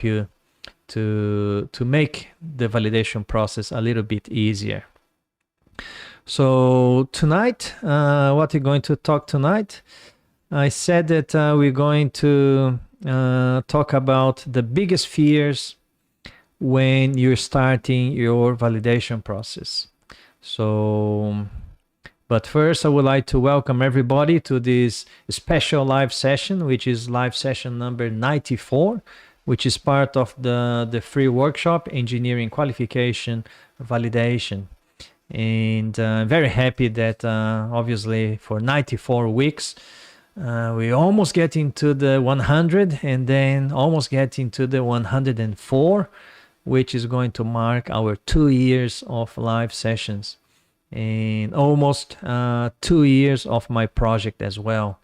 help you to make the validation process a little bit easier. So tonight, what we're going to talk tonight, I said that we're going to talk about the biggest fears when you're starting your validation process. So, but first I would like to welcome everybody to this special live session, which is live session number 94, which is part of the free workshop, Engineering Qualification Validation. And I'm very happy that obviously for 94 weeks, we almost get into the 100 and then almost get into the 104, which is going to mark our 2 years of live sessions and almost 2 years of my project as well.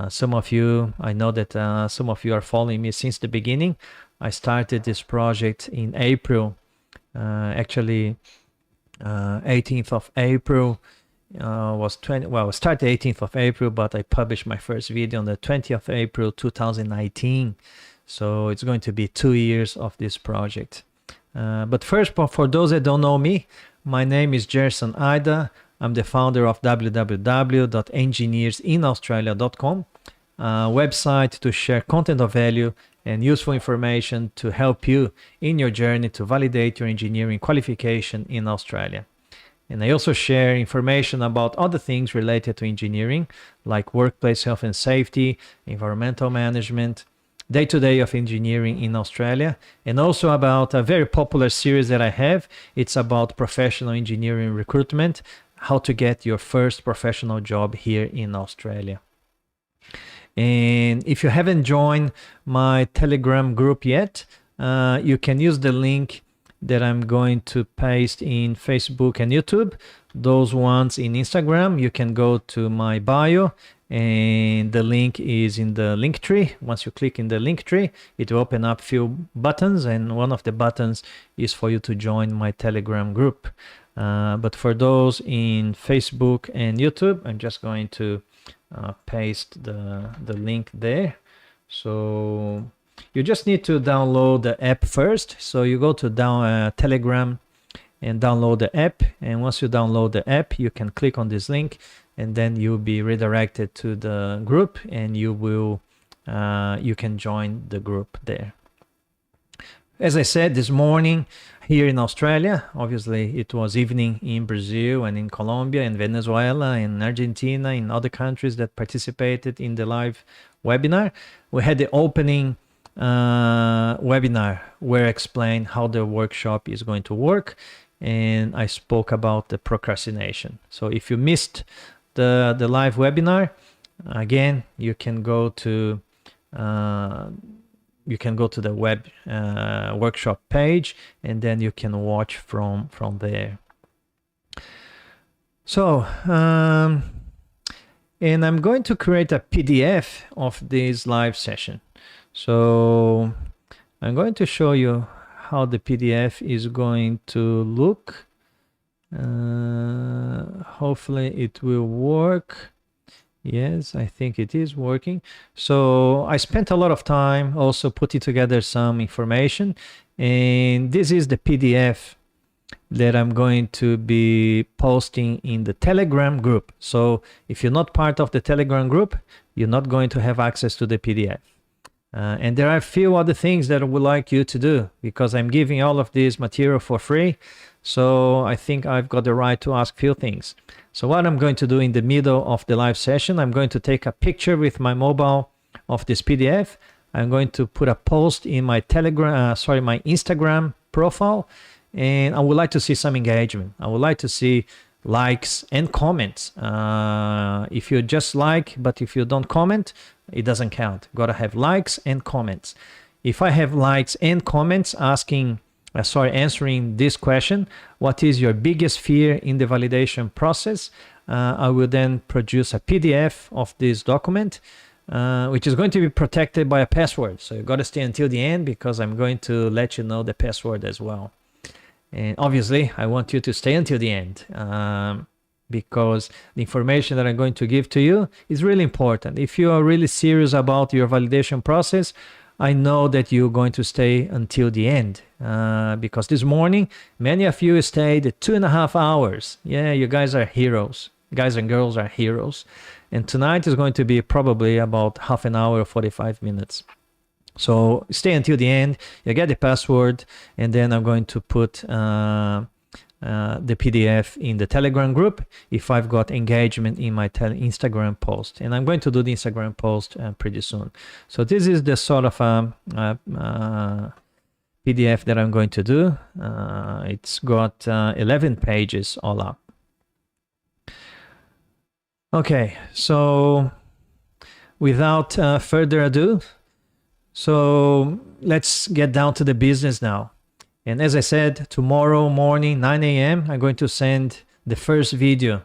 Some of you, I know that some of you are following me since the beginning. I started this project in April, actually 18th of April was 20, well, I started 18th of April, but I published my first video on the 20th of April 2019. So it's going to be 2 years of this project. But first, for those that don't know me, my name is Gerson Ida. I'm the founder of www.engineersinaustralia.com, a website to share content of value and useful information to help you in your journey to validate your engineering qualification in Australia. And I also share information about other things related to engineering, like workplace health and safety, environmental management, day-to-day of engineering in Australia, and also about a very popular series that I have. It's about professional engineering recruitment, how to get your first professional job here in Australia. And if you haven't joined my Telegram group yet, you can use the link that I'm going to paste in Facebook and YouTube. Those ones in Instagram, you can go to my bio and the link is in the link tree. Once you click in the link tree, it will open up a few buttons, and one of the buttons is for you to join my Telegram group. But for those in Facebook and YouTube, I'm just going to paste the link there. So you just need to download the app first. So you go to Telegram and download the app. And once you download the app, you can click on this link and then you'll be redirected to the group and you can join the group there. As I said, this morning here in Australia, obviously it was evening in Brazil and in Colombia and Venezuela and Argentina and other countries that participated in the live webinar. We had the opening webinar where I explained how the workshop is going to work, and I spoke about the procrastination. So if you missed the live webinar, again, you can go to the web workshop page, and then you can watch from there. So and I'm going to create a PDF of this live session. So I'm going to show you how the PDF is going to look. Hopefully it will work. Yes, I think it is working. So I spent a lot of time also putting together some information, and this is the PDF that I'm going to be posting in the Telegram group. So if you're not part of the Telegram group, you're not going to have access to the PDF. And there are a few other things that I would like you to do, because I'm giving all of this material for free. So I think I've got the right to ask few things. So what I'm going to do in the middle of the live session, I'm going to take a picture with my mobile of this PDF. I'm going to put a post in my my Instagram profile, and I would like to see some engagement. I would like to see likes and comments. If you just like, but if you don't comment, it doesn't count. Gotta have likes and comments. If I have likes and comments answering this question, what is your biggest fear in the validation process? I will then produce a PDF of this document, which is going to be protected by a password. So you got to stay until the end, because I'm going to let you know the password as well. And obviously, I want you to stay until the end, because the information that I'm going to give to you is really important. If you are really serious about your validation process, I know that you're going to stay until the end because this morning, many of you stayed 2.5 hours. Yeah, you guys are heroes. Guys and girls are heroes. And tonight is going to be probably about half an hour or 45 minutes. So stay until the end. You get the password, and then I'm going to put the PDF in the Telegram group if I've got engagement in my Instagram post. And I'm going to do the Instagram post pretty soon. So this is the sort of PDF that I'm going to do. It's got 11 pages all up. Okay, so without further ado, so let's get down to the business now. And as I said, tomorrow morning, 9 a.m., I'm going to send the first video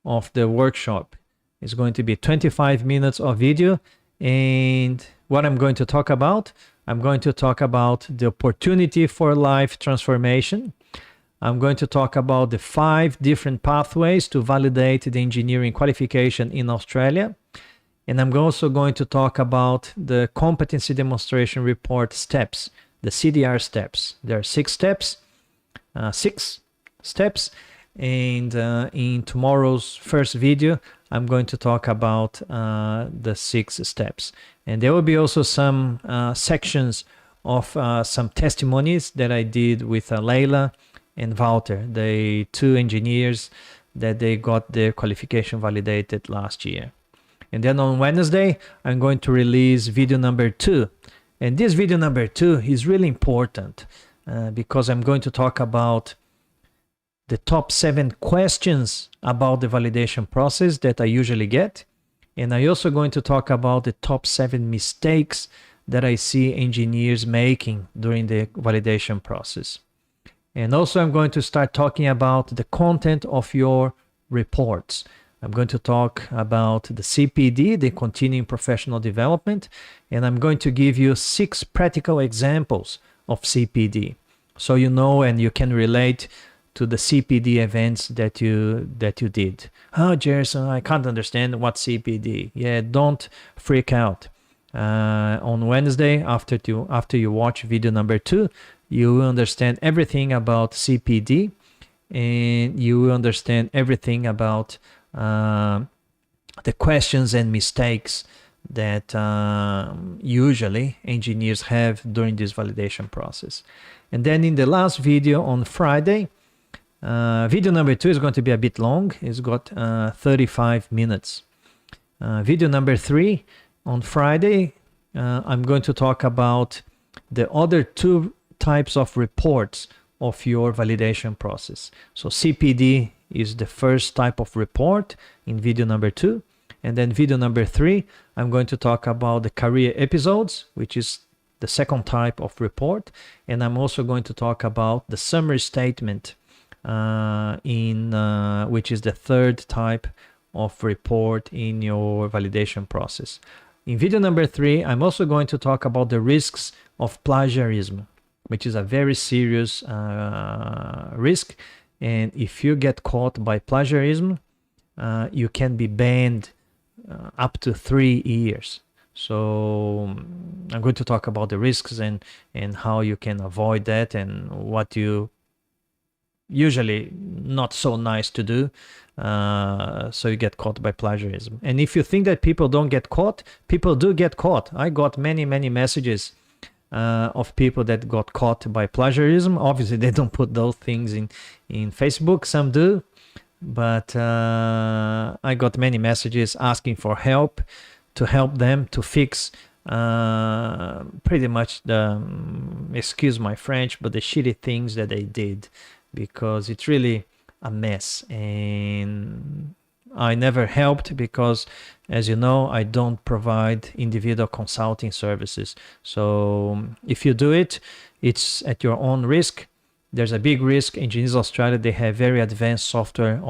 of the workshop. It's going to be 25 minutes of video. And what I'm going to talk about, I'm going to talk about the opportunity for life transformation. I'm going to talk about the 5 different pathways to validate the engineering qualification in Australia. And I'm also going to talk about the competency demonstration report steps, the CDR steps. There are 6 steps, and in tomorrow's first video, I'm going to talk about the 6 steps. And there will be also some sections of some testimonies that I did with Leila and Walter, the 2 engineers that they got their qualification validated last year. And then on Wednesday, I'm going to release video number 2. And this video number 2 is really important because I'm going to talk about the top 7 questions about the validation process that I usually get. And I'm also going to talk about the top 7 mistakes that I see engineers making during the validation process. And also I'm going to start talking about the content of your reports. I'm going to talk about the CPD, the Continuing Professional Development, and I'm going to give you 6 practical examples of CPD. So you know and you can relate to the CPD events that you did. Oh, Gerson, I can't understand what CPD. Yeah, don't freak out. On Wednesday, after you watch video number 2, you will understand everything about CPD, and you will understand everything about the questions and mistakes that usually engineers have during this validation process. And then in the last video on Friday, video number 2 is going to be a bit long. It's got 35 minutes. Video number 3 on Friday, I'm going to talk about the other 2 types of reports of your validation process. So CPD is the first type of report in video number 2. And then video number 3, I'm going to talk about the career episodes, which is the second type of report. And I'm also going to talk about the summary statement, which is the third type of report in your validation process. In video number 3, I'm also going to talk about the risks of plagiarism, which is a very serious risk. And if you get caught by plagiarism, you can be banned up to 3 years. So I'm going to talk about the risks and how you can avoid that and what you usually not so nice to do so you get caught by plagiarism. And if you think that people don't get caught, people do get caught. I got many messages of people that got caught by plagiarism. Obviously they don't put those things in Facebook, some do, but I got many messages asking for help, to help them to fix pretty much the excuse my French, but the shitty things that they did, because it's really a mess. And I never helped because, as you know, I don't provide individual consulting services. So if you do it, it's at your own risk. There's a big risk. Engineers Australia, they have very advanced software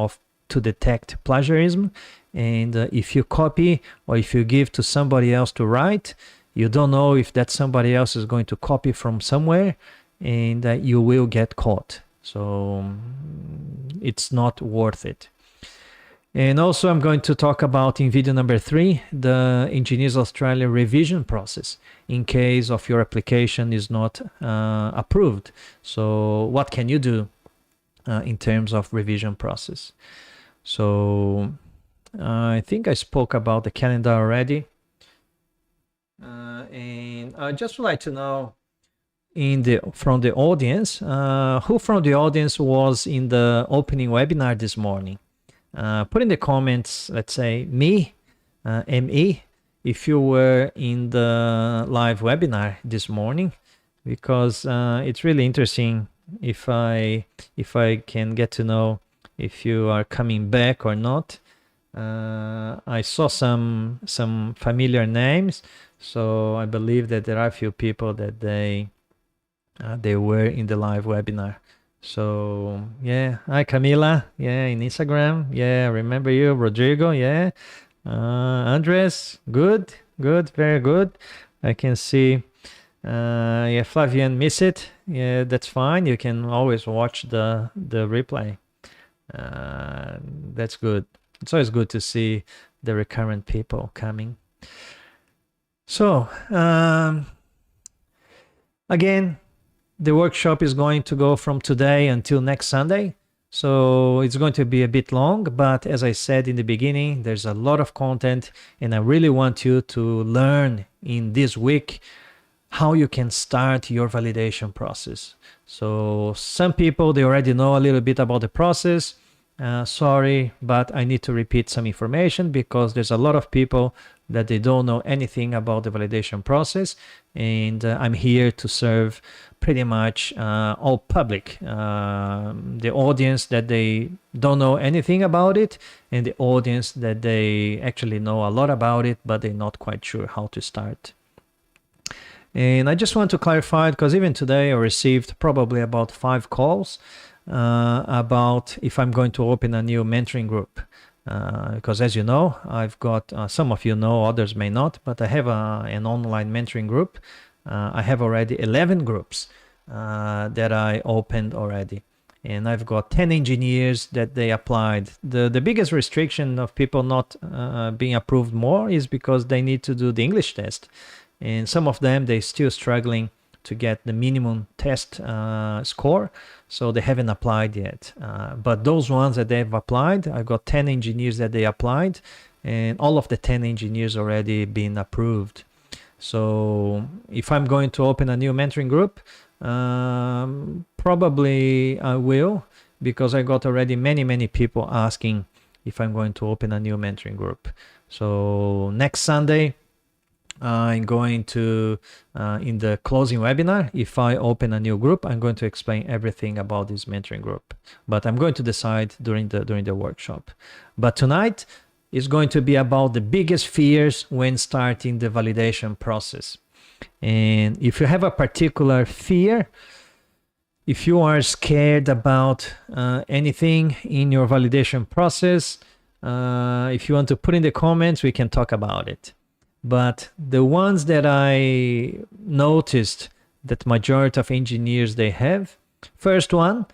to detect plagiarism. And if you copy or if you give to somebody else to write, you don't know if that somebody else is going to copy from somewhere, and you will get caught. So it's not worth it. And also I'm going to talk about in video number 3, the Engineers Australia revision process in case of your application is not approved. So what can you do in terms of revision process? So I think I spoke about the calendar already. And I just would like to know from the audience, who from the audience was in the opening webinar this morning? Put in the comments, let's say me, ME, if you were in the live webinar this morning, because it's really interesting if I can get to know if you are coming back or not. I saw some familiar names, so I believe that there are a few people that they were in the live webinar. So yeah, hi Camila, yeah, in Instagram, yeah, remember you, Rodrigo, yeah, Andres, good, very good. I can see, yeah, Flavian, miss it, yeah, that's fine. You can always watch the replay. That's good. It's always good to see the recurrent people coming. So again, the workshop is going to go from today until next Sunday. So it's going to be a bit long, but as I said in the beginning, there's a lot of content and I really want you to learn in this week how you can start your validation process. So some people, they already know a little bit about the process. Sorry, but I need to repeat some information because there's a lot of people that they don't know anything about the validation process, and I'm here to serve pretty much all public, the audience that they don't know anything about it and the audience that they actually know a lot about it but they're not quite sure how to start. And I just want to clarify, because even today I received probably about 5 calls about if I'm going to open a new mentoring group. Because as you know, I've got, some of you know, others may not, but I have an online mentoring group. I have already 11 groups that I opened already. And I've got 10 engineers that they applied. The biggest restriction of people not being approved more is because they need to do the English test. And some of them, they're still struggling to get the minimum test score, so they haven't applied yet. But those ones that they've applied, I've got 10 engineers that they applied, and all of the 10 engineers already been approved. So if I'm going to open a new mentoring group, probably I will, because I got already many people asking if I'm going to open a new mentoring group. So next Sunday, I'm going to, in the closing webinar, if I open a new group, I'm going to explain everything about this mentoring group. But I'm going to decide during the workshop. But tonight is going to be about the biggest fears when starting the validation process. And if you have a particular fear, if you are scared about anything in your validation process, if you want to put in the comments, we can talk about it. But the ones that I noticed that majority of engineers they have, first one,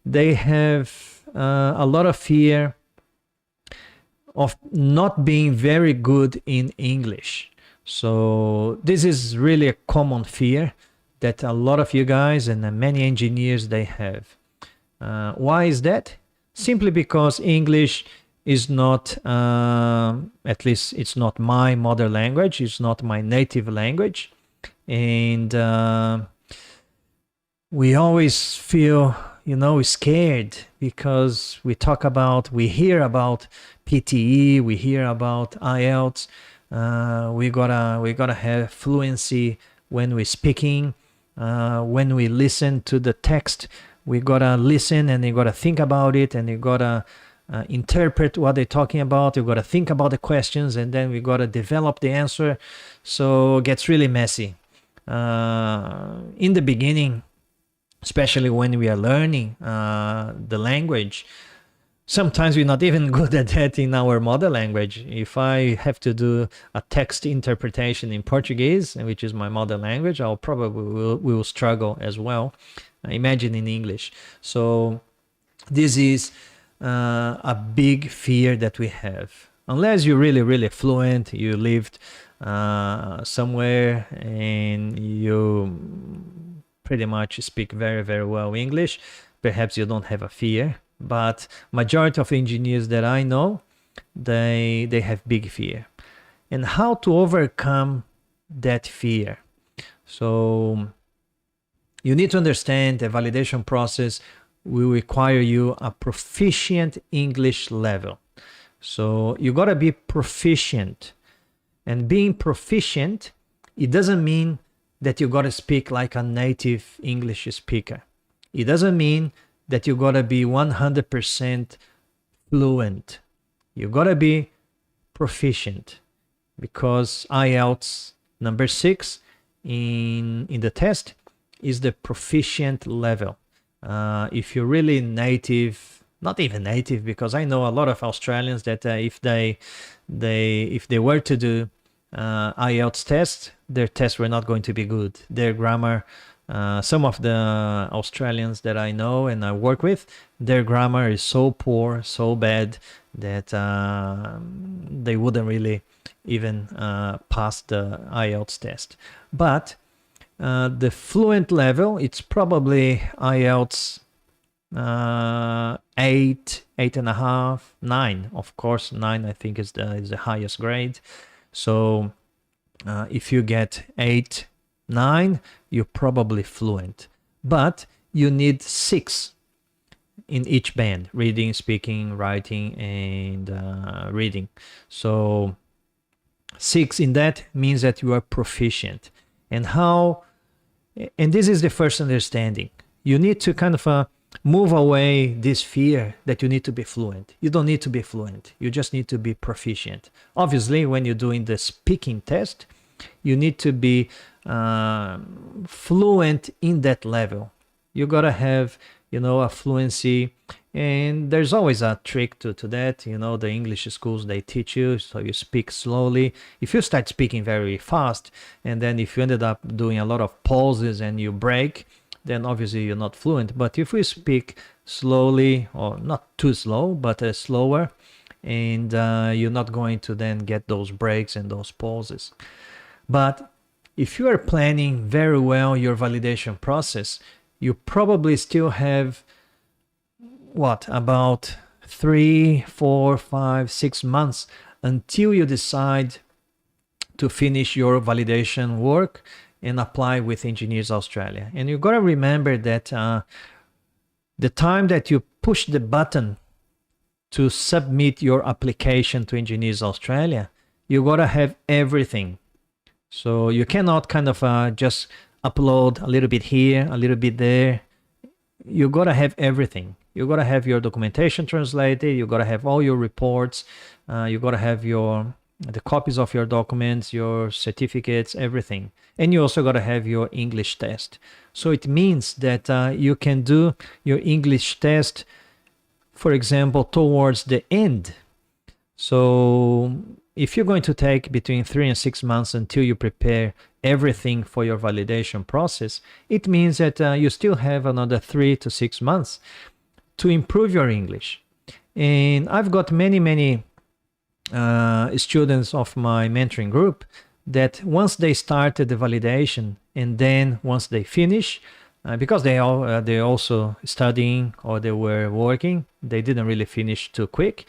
they have a lot of fear of not being very good in English. So this is really a common fear that a lot of you guys and many engineers they have. Why is that? Simply because English is not, at least it's not my mother language, it's not my native language. And we always feel, scared because we hear about PTE, we hear about IELTS, we gotta have fluency when we're speaking, when we listen to the text, we gotta listen and you gotta think about it and you gotta interpret what they're talking about. You got to think about the questions and then we got to develop the answer. So it gets really messy. In the beginning, especially when we are learning the language, sometimes we're not even good at that in our mother language. If I have to do a text interpretation in Portuguese, which is my mother language, I'll probably will struggle as well. Imagine in English. So this is a big fear that we have. Unless you're really, really fluent, you lived somewhere and you pretty much speak very, very well English, perhaps you don't have a fear. But majority of engineers that I know, they have big fear. And how to overcome that fear? So you need to understand the validation process will require you a proficient English level. So you gotta be proficient. And being proficient, it doesn't mean that you gotta speak like a native English speaker. It doesn't mean that you gotta be 100% fluent. You gotta be proficient, because IELTS number 6 in the test is the proficient level. If you're really native, not even native, because I know a lot of Australians that if they were to do IELTS test, their tests were not going to be good. Their grammar, some of the Australians that I know and I work with, their grammar is so poor, so bad, that they wouldn't really even pass the IELTS test. But the fluent level, it's probably IELTS 8, 8.5, 9. Of course, 9 I think is the highest grade. So if you get 8, 9, you're probably fluent. But you need 6 in each band: reading, speaking, writing, and reading. So 6 in that means that you are proficient. And this is the first understanding. You need to kind of move away this fear that you need to be fluent. You don't need to be fluent. You just need to be proficient. Obviously, when you're doing the speaking test, you need to be fluent in that level. You gotta have, a fluency. And there's always a trick to that. The English schools, they teach you, so you speak slowly. If you start speaking very fast, and then if you ended up doing a lot of pauses and you break, then obviously you're not fluent. But if we speak slowly, or not too slow, but slower, and you're not going to then get those breaks and those pauses. But if you are planning very well your validation process, you probably still have about 3, 4, 5, 6 months until you decide to finish your validation work and apply with Engineers Australia. And you got to remember that the time that you push the button to submit your application to Engineers Australia, you got to have everything. So you cannot kind of just upload a little bit here, a little bit there. You got to have everything. You got to have your documentation translated. You got to have all your reports. You got to have the copies of your documents, your certificates, everything. And you also got to have your English test. So it means that you can do your English test, for example, towards the end. So if you're going to take between 3 and 6 months until you prepare everything for your validation process, it means that you still have another 3 to 6 months to improve your English. And I've got many students of my mentoring group that once they started the validation, and then once they finish, because they're also studying or they were working, they didn't really finish too quick.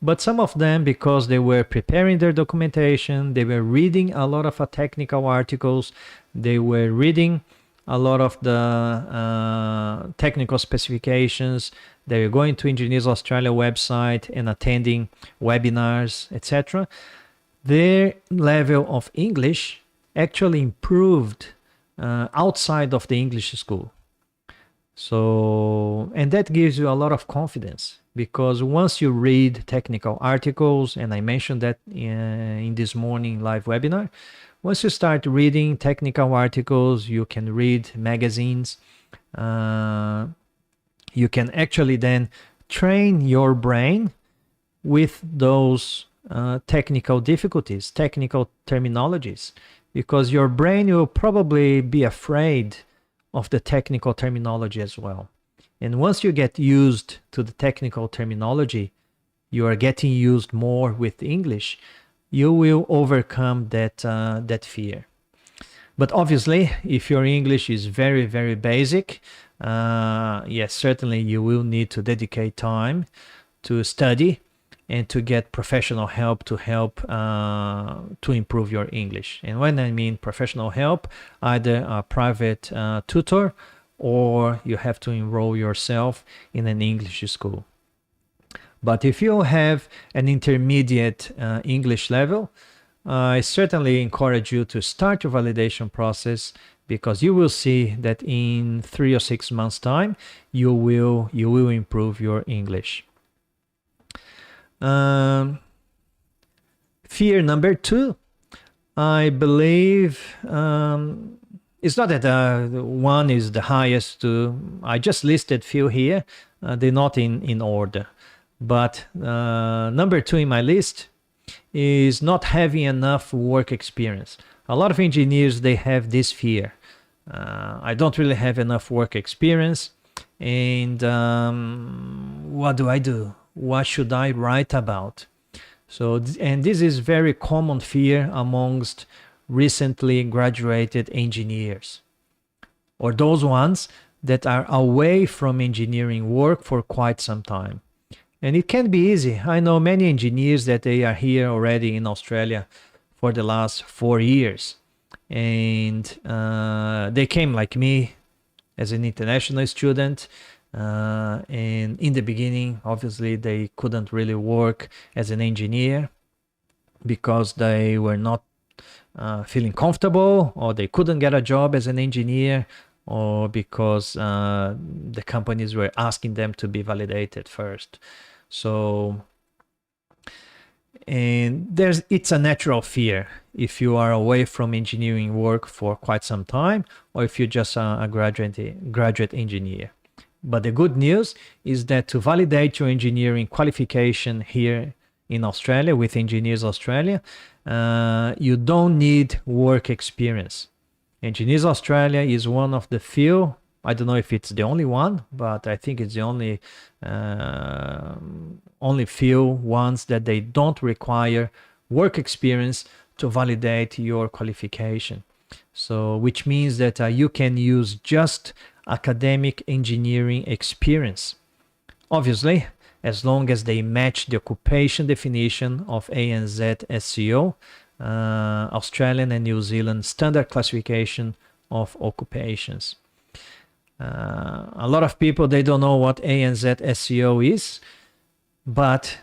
But some of them, because they were preparing their documentation, they were reading a lot of technical articles, they were reading a lot of the technical specifications, they were going to Engineers Australia website and attending webinars, etc. Their level of English actually improved outside of the English school. So, and that gives you a lot of confidence, because once you read technical articles, and I mentioned that in this morning live webinar, once you start reading technical articles, you can read magazines, you can actually then train your brain with those technical difficulties, technical terminologies, because your brain will probably be afraid of the technical terminology as well. And once you get used to the technical terminology, you are getting used more with English, you will overcome that fear. But obviously, if your English is very, very basic, yes, certainly you will need to dedicate time to study and to get professional help to improve your English. And when I mean professional help, either a private tutor or you have to enroll yourself in an English school. But if you have an intermediate English level, I certainly encourage you to start your validation process, because you will see that in 3 or 6 months' time, you will improve your English. Fear number 2, I believe, it's not that one is the highest. I just listed few here. They're not in order. But number 2 in my list is not having enough work experience. A lot of engineers, they have this fear. I don't really have enough work experience, and what do I do? What should I write about? So, and this is very common fear amongst recently graduated engineers, or those ones that are away from engineering work for quite some time. And it can be easy. I know many engineers that they are here already in Australia for the last 4 years. And they came like me as an international student. And in the beginning, obviously, they couldn't really work as an engineer because they were not feeling comfortable, or they couldn't get a job as an engineer, or because the companies were asking them to be validated first. So, and it's a natural fear if you are away from engineering work for quite some time, or if you're just a graduate engineer. But the good news is that to validate your engineering qualification here in Australia with Engineers Australia, you don't need work experience. Engineers Australia is one of the few, I don't know if it's the only one, but I think it's the only few ones that they don't require work experience to validate your qualification. So, which means that you can use just academic engineering experience. Obviously, as long as they match the occupation definition of ANZ SCO, Australian and New Zealand standard classification of occupations. A lot of people, they don't know what ANZ SCO is, but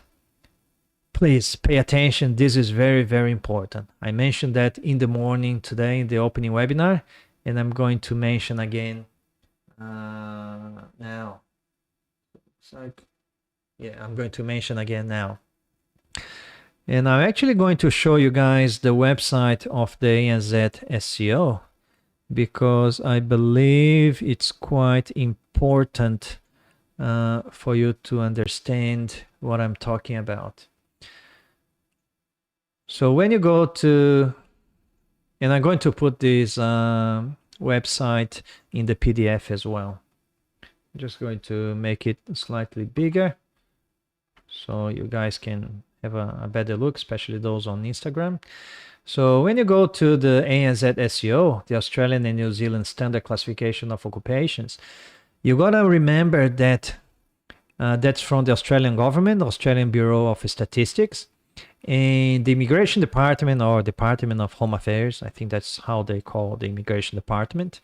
please pay attention. This is very, very important. I mentioned that in the morning today in the opening webinar, and I'm going to mention again now. So, yeah, I'm going to mention again now. And I'm actually going to show you guys the website of the ANZ SCO, because I believe it's quite important for you to understand what I'm talking about. So when you go to, and I'm going to put this website in the PDF as well. I'm just going to make it slightly bigger so you guys can have a better look, especially those on Instagram. So when you go to the ANZ SCO, the Australian and New Zealand Standard Classification of Occupations, you gotta remember that that's from the Australian government, Australian Bureau of Statistics, and the Immigration Department, or Department of Home Affairs, I think that's how they call the Immigration Department.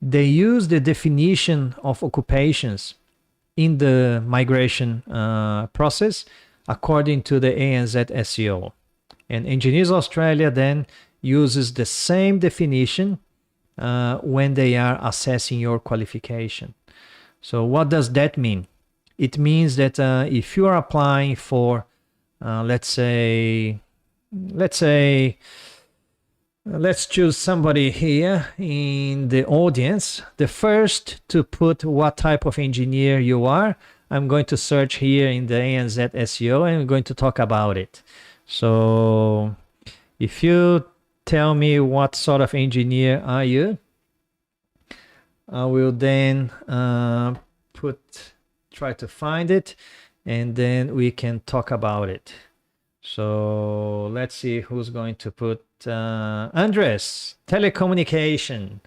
They use the definition of occupations in the migration process according to the ANZ SCO. And Engineers Australia then uses the same definition when they are assessing your qualification. So what does that mean? It means that if you are applying for, let's choose somebody here in the audience. The first to put what type of engineer you are, I'm going to search here in the ANZ SEO and I'm going to talk about it. So if you tell me what sort of engineer are you, I will then try to find it, and then we can talk about it. So let's see who's going to put Andres, telecommunication.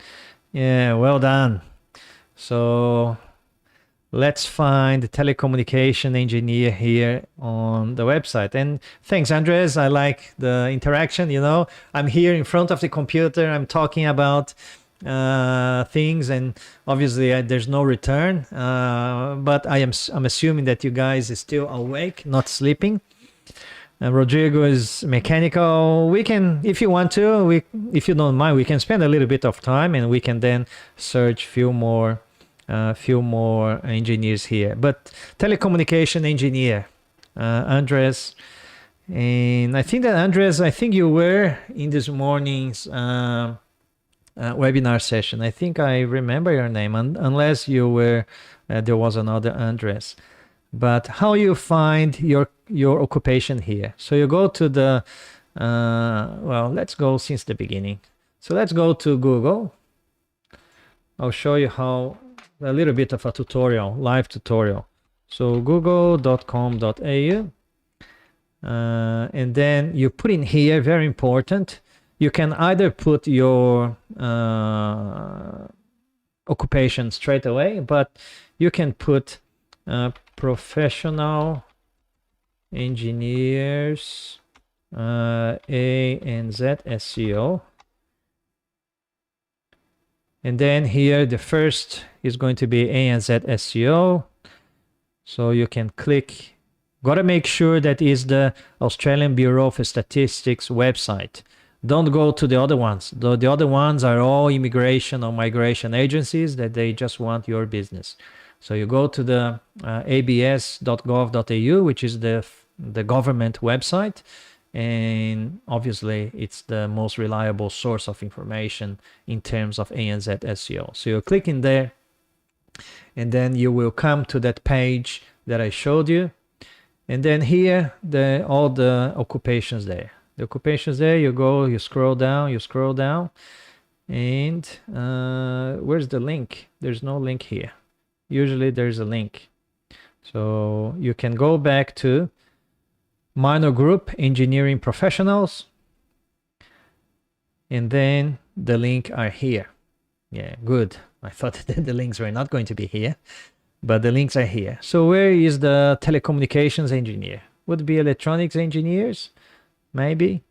Yeah, well done. So let's find the telecommunication engineer here on the website. And thanks, Andres. I like the interaction. You know, I'm here in front of the computer. I'm talking about things, and obviously there's no return. But I'm assuming that you guys are still awake, not sleeping. Rodrigo is mechanical. We can, if you want to, if you don't mind, we can spend a little bit of time, and we can then search few more engineers here. But telecommunication engineer, Andres, and I think that Andres, I think you were in this morning's webinar session. I think I remember your name, unless you were there was another Andres. But how you find your occupation here? So you go to the well, let's go since the beginning. So let's go to Google. I'll show you how, a little bit of a tutorial, live tutorial. So google.com.au, and then you put in here, very important, you can either put your occupation straight away, but you can put professional engineers, A and Z SEO. And then here, the first is going to be A and Z SEO. So you can click, gotta make sure that is the Australian Bureau of Statistics website. Don't go to the other ones. The other ones are all immigration or migration agencies that they just want your business. So you go to the abs.gov.au, which is the government website. And obviously, it's the most reliable source of information in terms of ANZ SEO. So you click in there, and then you will come to that page that I showed you. And then here, all the occupations there. The occupations there, you go, you scroll down, and where's the link? There's no link here. Usually there's a link. So you can go back to minor group engineering professionals, and then the link are here. Yeah, good. I thought that the links were not going to be here, but the links are here. So where is the telecommunications engineer? Would be electronics engineers, maybe.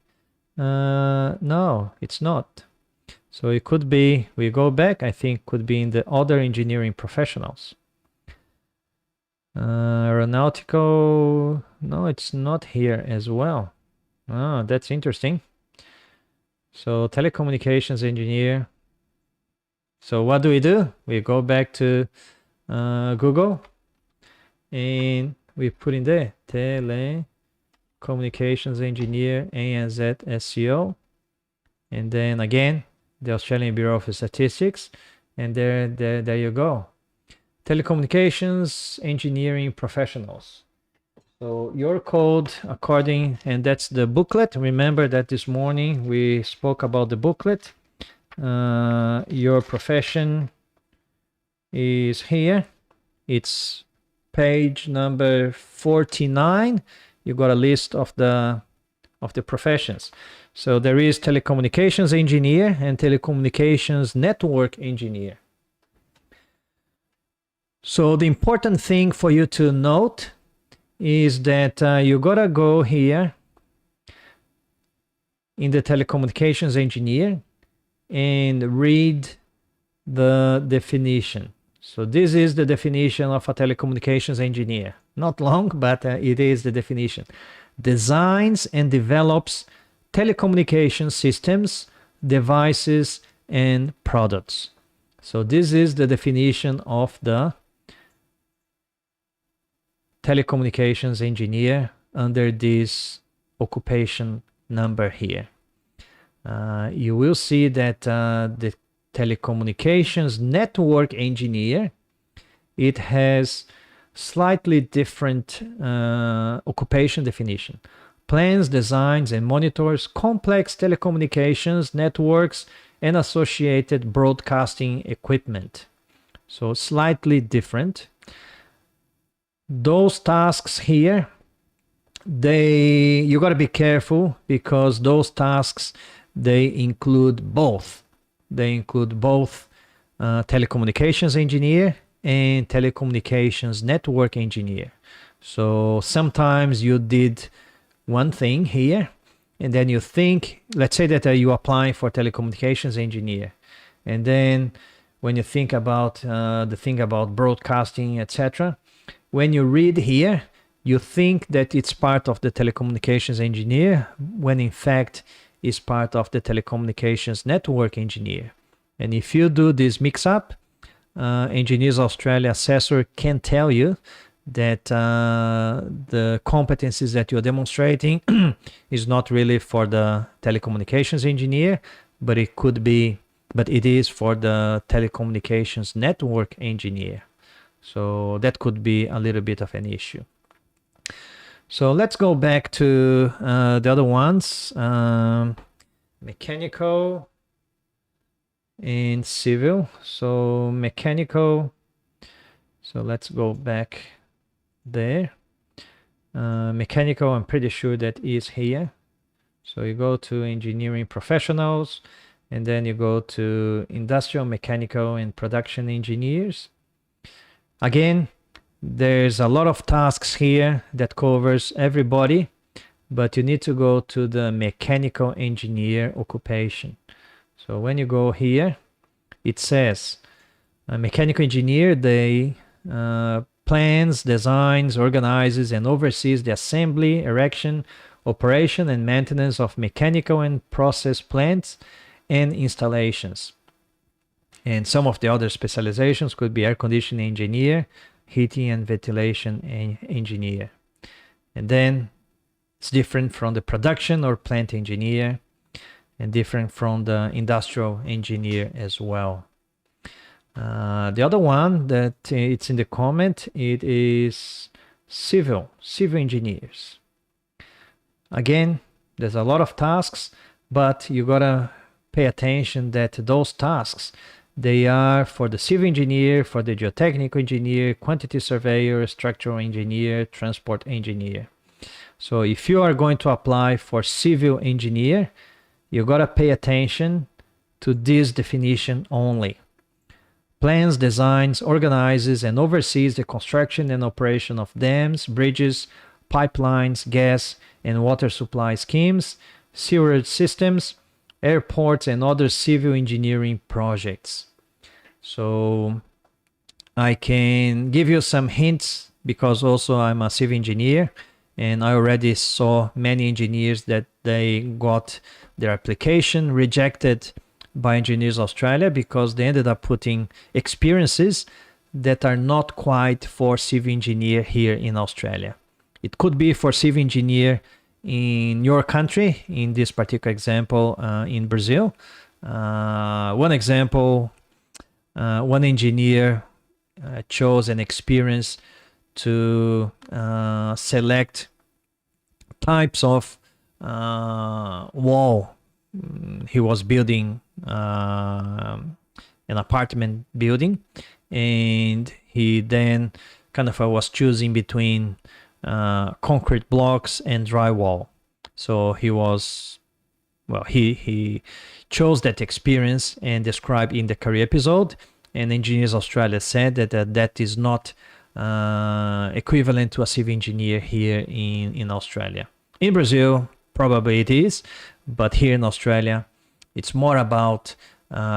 No, it's not. So it could be, we go back, I think could be in the other engineering professionals. Aeronautical, no, it's not here as well. Oh, that's interesting. So telecommunications engineer. So what do? We go back to Google, and we put in there telecommunications engineer ANZ SEO, and then again the Australian Bureau of Statistics, and there you go. Telecommunications engineering professionals. So your code according, and that's the booklet. Remember that this morning we spoke about the booklet. Your profession is here. It's page number 49. You got a list of the professions. So there is telecommunications engineer and telecommunications network engineer. So the important thing for you to note is that you gotta go here in the telecommunications engineer and read the definition. So this is the definition of a telecommunications engineer. Not long, but it is the definition. Designs and develops telecommunication systems, devices, and products. So this is the definition of the telecommunications engineer under this occupation number here. You will see that the telecommunications network engineer, it has slightly different occupation definition. Plans, designs, and monitors complex telecommunications networks and associated broadcasting equipment. So slightly different. Those tasks here, you got to be careful because those tasks, they include both. They include both telecommunications engineer and telecommunications network engineer. So sometimes you did one thing here, and then you think, let's say that you apply for telecommunications engineer, and then when you think about the thing about broadcasting, etc., when you read here, you think that it's part of the telecommunications engineer, when in fact it's part of the telecommunications network engineer. And if you do this mix-up, Engineers Australia assessor can tell you that the competencies that you're demonstrating is not really for the telecommunications engineer, but it is for the telecommunications network engineer. So that could be a little bit of an issue. So let's go back to the other ones, mechanical and civil. So mechanical, so let's go back there. Mechanical, I'm pretty sure that is here. So you go to engineering professionals, and then you go to industrial, mechanical, and production engineers. Again, there's a lot of tasks here that covers everybody, but you need to go to the mechanical engineer occupation. So when you go here, it says a mechanical engineer, they plans, designs, organizes, and oversees the assembly, erection, operation, and maintenance of mechanical and process plants and installations. And some of the other specializations could be air conditioning engineer, heating and ventilation engineer. And then it's different from the production or plant engineer, and different from the industrial engineer as well. The other one that it's in the comment, it is civil engineers. Again, there's a lot of tasks, but you gotta pay attention that those tasks, they are for the civil engineer, for the geotechnical engineer, quantity surveyor, structural engineer, transport engineer. So if you are going to apply for civil engineer, you gotta pay attention to this definition only. Plans, designs, organizes, and oversees the construction and operation of dams, bridges, pipelines, gas and water supply schemes, sewerage systems, airports, and other civil engineering projects. So I can give you some hints because also I'm a civil engineer, and I already saw many engineers that they got their application rejected by Engineers Australia because they ended up putting experiences that are not quite for civil engineer here in Australia. It could be for civil engineer in your country, in this particular example, in Brazil. One example, one engineer chose an experience to select types of wall. He was building an apartment building, and he then kind of was choosing between concrete blocks and drywall. So he chose that experience and described in the career episode, and Engineers Australia said that that is not equivalent to a civil engineer here in Australia. In Brazil, probably it is, but here in Australia, it's more about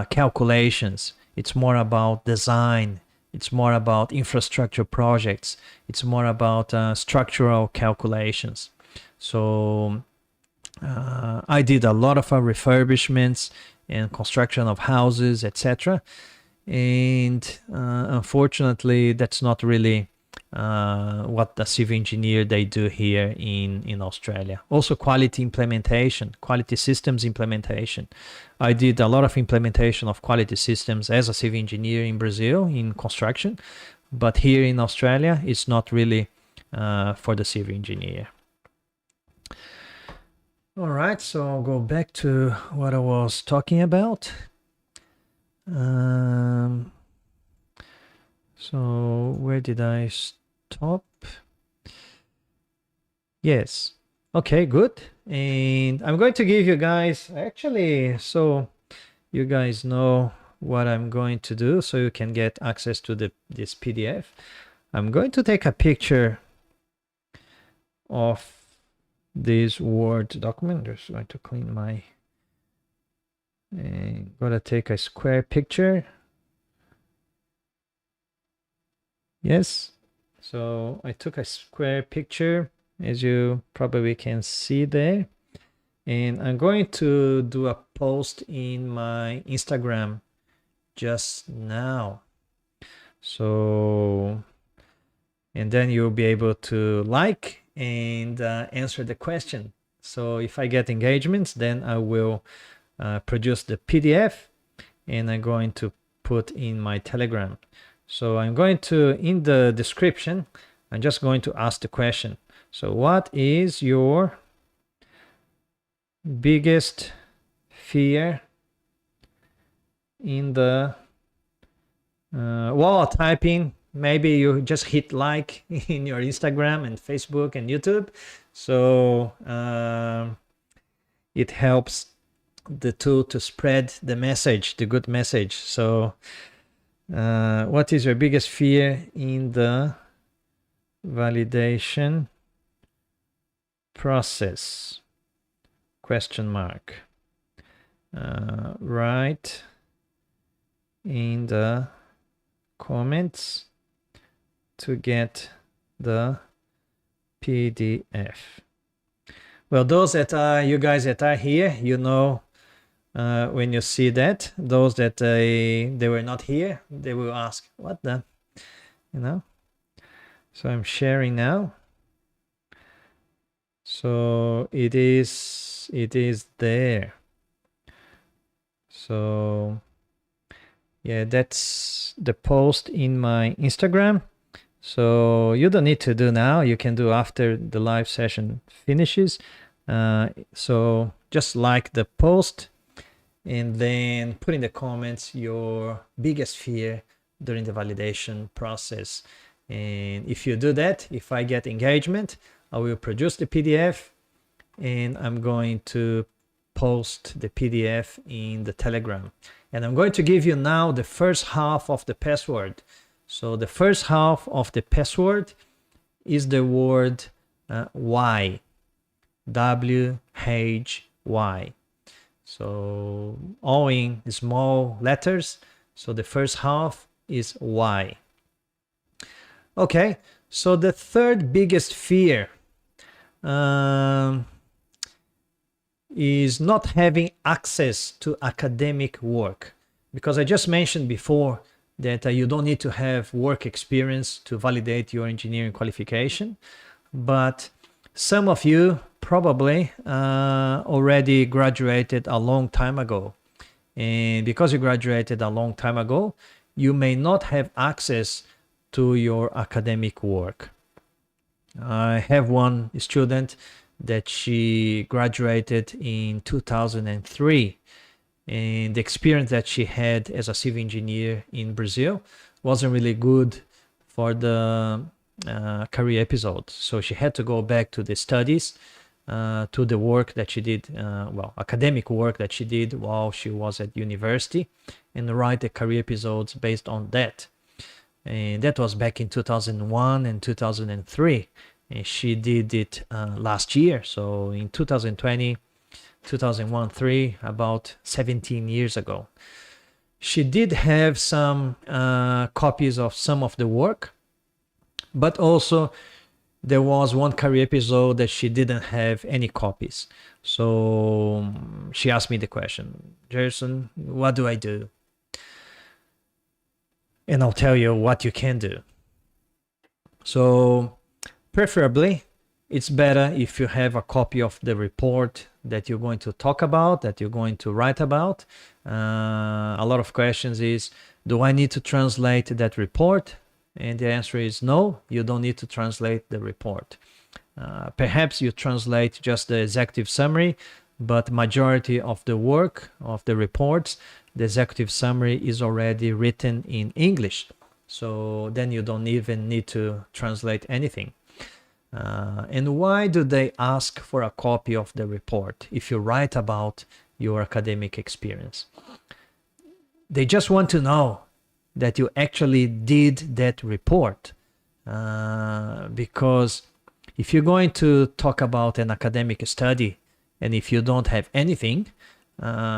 calculations. It's more about design. It's more about infrastructure projects. It's more about structural calculations. So I did a lot of refurbishments and construction of houses, etc. And unfortunately, that's not really what the civil engineer they do here in Australia. Also quality implementation, quality systems implementation. I did a lot of implementation of quality systems as a civil engineer in Brazil in construction, but here in Australia it's not really for the civil engineer. All right, so I'll go back to what I was talking about. So where did I top. Yes. Okay, good. And I'm going to give you guys, actually, so you guys know what I'm going to do so you can get access to this PDF. I'm going to take a picture of this Word document. Just going to clean my, and gotta take a square picture. Yes. So I took a square picture, as you probably can see there. And I'm going to do a post in my Instagram just now. So, and then you'll be able to like and answer the question. So if I get engagements, then I will produce the PDF and I'm going to put in my Telegram. So I'm going to, in the description, I'm just going to ask the question. So what is your biggest fear in the while typing? Maybe you just hit like in your Instagram and Facebook and YouTube, so it helps the tool to spread the message, the good message. So what is your biggest fear in the validation process? Question mark. Write in the comments to get the PDF. Well, those that are, you guys that are here, you know, when you see that, those that they were not here, they will ask, what the, you know? So I'm sharing now. So it is there. So yeah, that's the post in my Instagram. So you don't need to do now, you can do after the live session finishes. So just like the post and then put in the comments your biggest fear during the validation process. And if you do that, if I get engagement, I will produce the PDF and I'm going to post the PDF in the Telegram. And I'm going to give you now the first half of the password. So the first half of the password is the word why, W-H-Y. So all in small letters. So the first half is why. Okay, so the third biggest fear is not having access to academic work, because I just mentioned before that you don't need to have work experience to validate your engineering qualification, but some of you probably already graduated a long time ago, and because you graduated a long time ago, you may not have access to your academic work. I have one student that she graduated in 2003, and the experience that she had as a civil engineer in Brazil wasn't really good for the career episode. So she had to go back to the studies, to the work that she did, well, academic work that she did while she was at university, and write the career episodes based on that. And that was back in 2001 and 2003. And she did it last year. So in 2020, 2001-3, about 17 years ago. She did have some copies of some of the work, but also there was one career episode that she didn't have any copies. So she asked me the question, Gerson, what do I do? And I'll tell you what you can do. So preferably, it's better if you have a copy of the report that you're going to talk about, that you're going to write about. A lot of questions is, do I need to translate that report? And the answer is no, you don't need to translate the report. Perhaps you translate just the executive summary, but majority of the work of the reports, the executive summary is already written in English. So then you don't even need to translate anything. And why do they ask for a copy of the report if you write about your academic experience? They just want to know that you actually did that report. Because if you're going to talk about an academic study and if you don't have anything,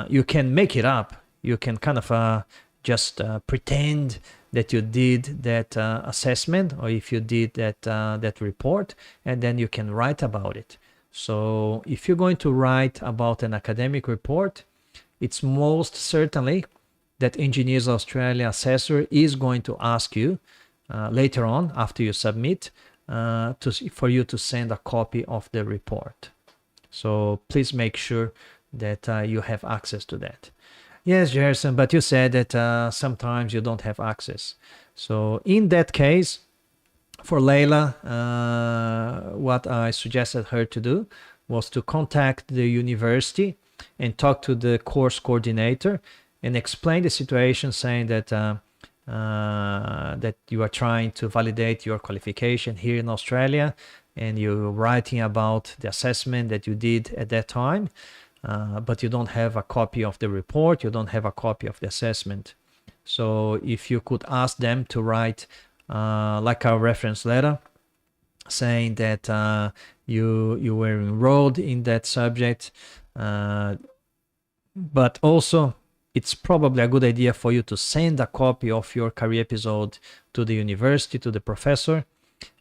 you can make it up. You can kind of just pretend that you did that assessment, or if you did that report, and then you can write about it. So if you're going to write about an academic report, it's most certainly that Engineers Australia assessor is going to ask you later on, after you submit, for you to send a copy of the report. So please make sure that you have access to that. Yes, Gerson, but you said that sometimes you don't have access. So in that case, for Leila, what I suggested her to do was to contact the university and talk to the course coordinator and explain the situation, saying that that you are trying to validate your qualification here in Australia, and you're writing about the assessment that you did at that time, but you don't have a copy of the report, you don't have a copy of the assessment. So if you could ask them to write like a reference letter saying that you were enrolled in that subject, but also it's probably a good idea for you to send a copy of your career episode to the university, to the professor,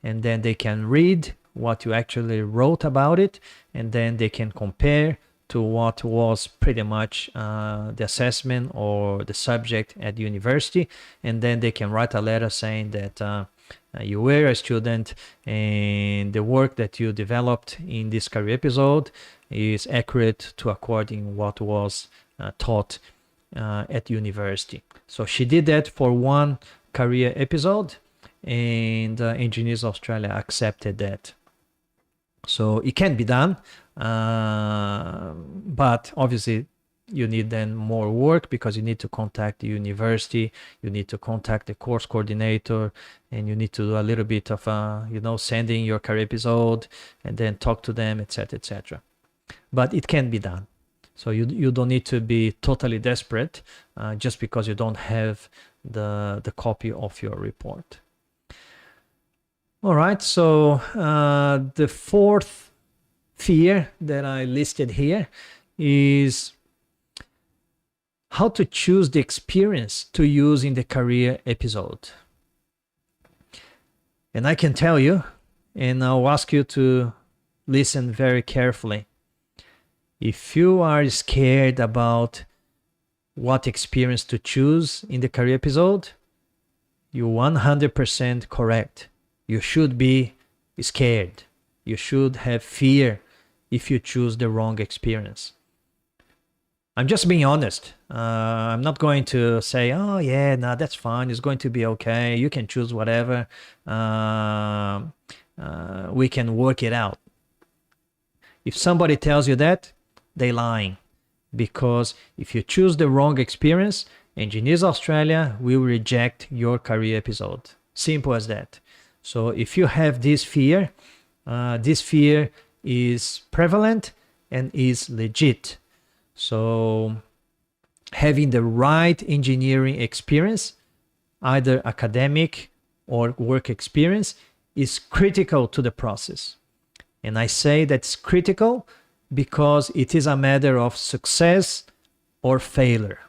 and then they can read what you actually wrote about it, and then they can compare to what was pretty much the assessment or the subject at university, and then they can write a letter saying that you were a student and the work that you developed in this career episode is accurate to according what was taught at university. So she did that for one career episode, and Engineers Australia accepted that. So it can be done, but obviously you need then more work, because you need to contact the university, you need to contact the course coordinator, and you need to do a little bit of sending your career episode and then talk to them, etc., etc. But it can be done. So you don't need to be totally desperate just because you don't have the copy of your report. All right, so the fourth fear that I listed here is how to choose the experience to use in the career episode. And I can tell you, and I'll ask you to listen very carefully. If you are scared about what experience to choose in the career episode, you're 100% correct. You should be scared. You should have fear if you choose the wrong experience. I'm just being honest. I'm not going to say, oh yeah, no, that's fine. It's going to be okay. You can choose whatever. We can work it out. If somebody tells you that, they're lying. Because if you choose the wrong experience, Engineers Australia will reject your career episode. Simple as that. So if you have this fear is prevalent and is legit. So having the right engineering experience, either academic or work experience, is critical to the process. And I say that's critical because it is a matter of success or failure.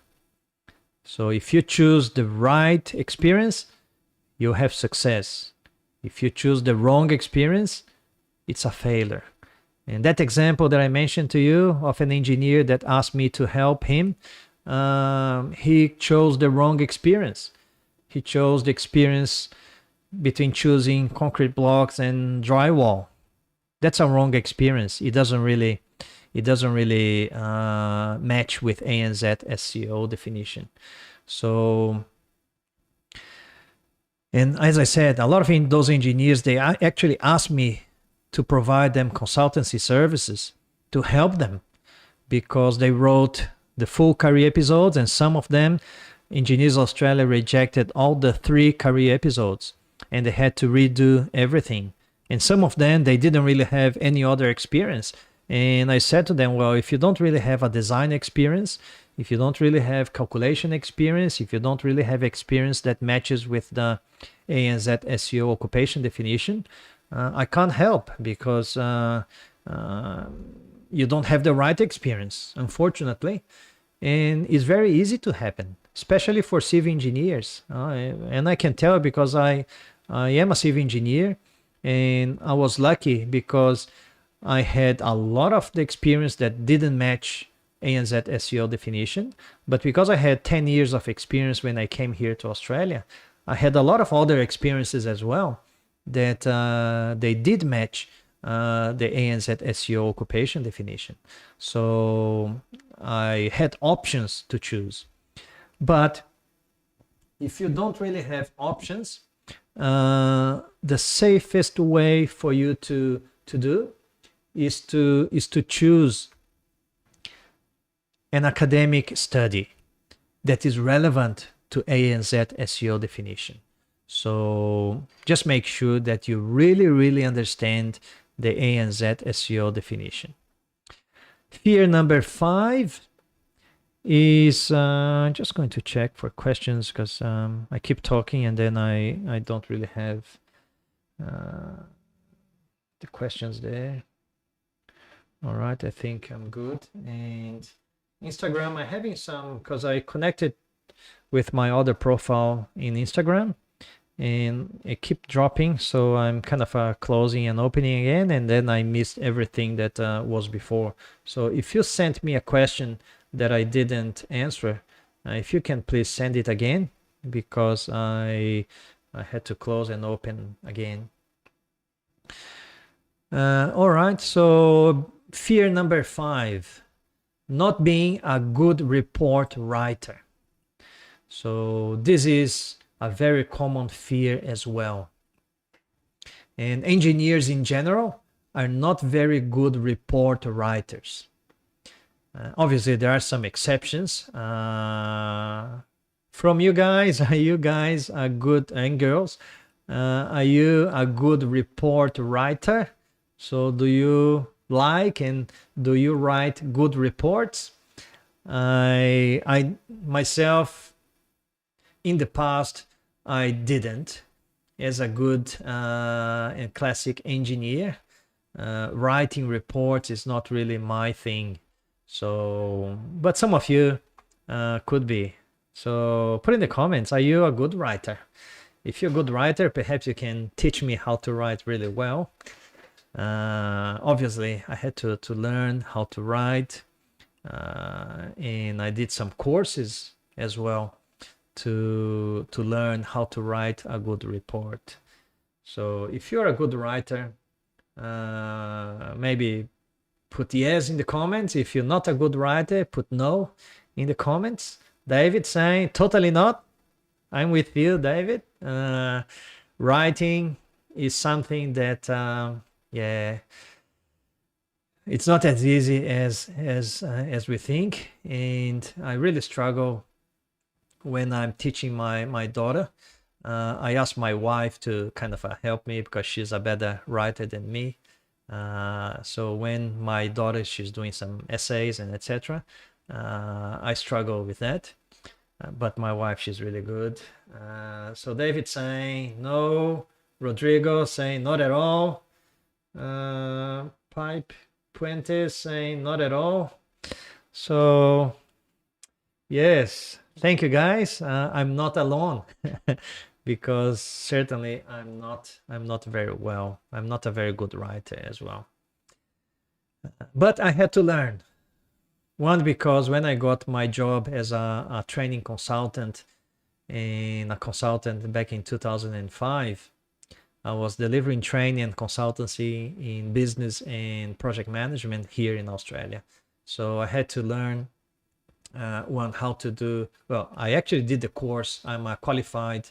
So if you choose the right experience, you have success. If you choose the wrong experience, it's a failure. And that example that I mentioned to you of an engineer that asked me to help him, he chose the wrong experience. He chose the experience between choosing concrete blocks and drywall. That's a wrong experience. It doesn't really match with ANZ SEO definition. So, and as I said, a lot of those engineers, they actually asked me to provide them consultancy services to help them, because they wrote the full career episodes, and some of them Engineers Australia rejected all the 3 career episodes, and they had to redo everything. And some of them, they didn't really have any other experience. And I said to them, well, if you don't really have a design experience, if you don't really have calculation experience, if you don't really have experience that matches with the ANZ SEO occupation definition, I can't help, because you don't have the right experience, unfortunately. And it's very easy to happen, especially for civil engineers. And I can tell, because I am a civil engineer, and I was lucky because I had a lot of the experience that didn't match ANZ SEO definition. But because I had 10 years of experience when I came here to Australia, I had a lot of other experiences as well that they did match the ANZ SEO occupation definition. So I had options to choose. But if you don't really have options, the safest way for you to do is to choose an academic study that is relevant to ANZ SEO definition. So just make sure that you really understand the ANZ SEO definition. Fear number 5 is just going to check for questions, because I keep talking and then I don't really have the questions there. All right, I think I'm good. And Instagram, I'm having some, because I connected with my other profile in Instagram and it keep dropping, so I'm kind of closing and opening again, and then I missed everything that was before. So if you sent me a question that I didn't answer, if you can please send it again, because I had to close and open again. All right, so fear number 5, not being a good report writer. So this is a very common fear as well. And engineers in general are not very good report writers. Obviously, there are some exceptions. From you guys, are you guys a good, and girls, are you a good report writer? So do you like and do you write good reports? I myself, in the past, I didn't. As a good and classic engineer, writing reports is not really my thing. So, but some of you could be. So put in the comments, are you a good writer? If you're a good writer, perhaps you can teach me how to write really well. Obviously, I had to learn how to write, and I did some courses as well to learn how to write a good report. So if you're a good writer, maybe put yes in the comments. If you're not a good writer, put no in the comments. David saying totally not. I'm with you, David. Writing is something that yeah, it's not as easy as we think, and I really struggle when I'm teaching my daughter. I ask my wife to kind of help me because she's a better writer than me. So when my daughter, she's doing some essays and etc., I struggle with that. But my wife, she's really good. So David saying no. Rodrigo saying not at all. Pipe Puentes saying not at all. So yes, thank you guys. I'm not alone because certainly I'm not very well. I'm not a very good writer as well. But I had to learn. One, because when I got my job as a training consultant and a consultant back in 2005, I was delivering training and consultancy in business and project management here in Australia. So I had to learn how to do, well, I actually did the course. I'm a qualified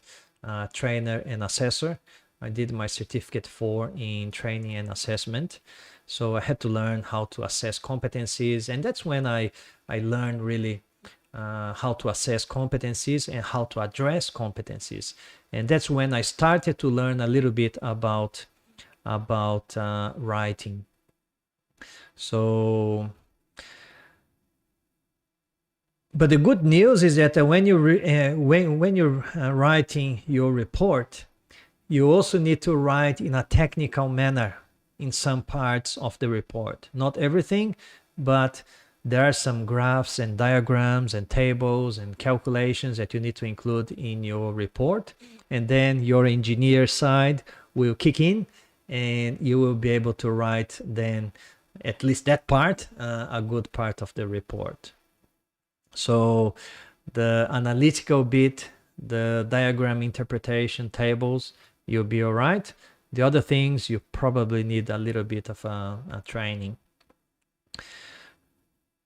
trainer and assessor. I did my certificate 4 in training and assessment. So I had to learn how to assess competencies. And that's when I learned really how to assess competencies and how to address competencies. And that's when I started to learn a little bit about writing. So, but the good news is that when you're writing your report, you also need to write in a technical manner in some parts of the report. Not everything, but there are some graphs and diagrams and tables and calculations that you need to include in your report. And then your engineer side will kick in and you will be able to write then at least that part, a good part of the report. So the analytical bit, the diagram interpretation, tables, you'll be all right. The other things, you probably need a little bit of a training.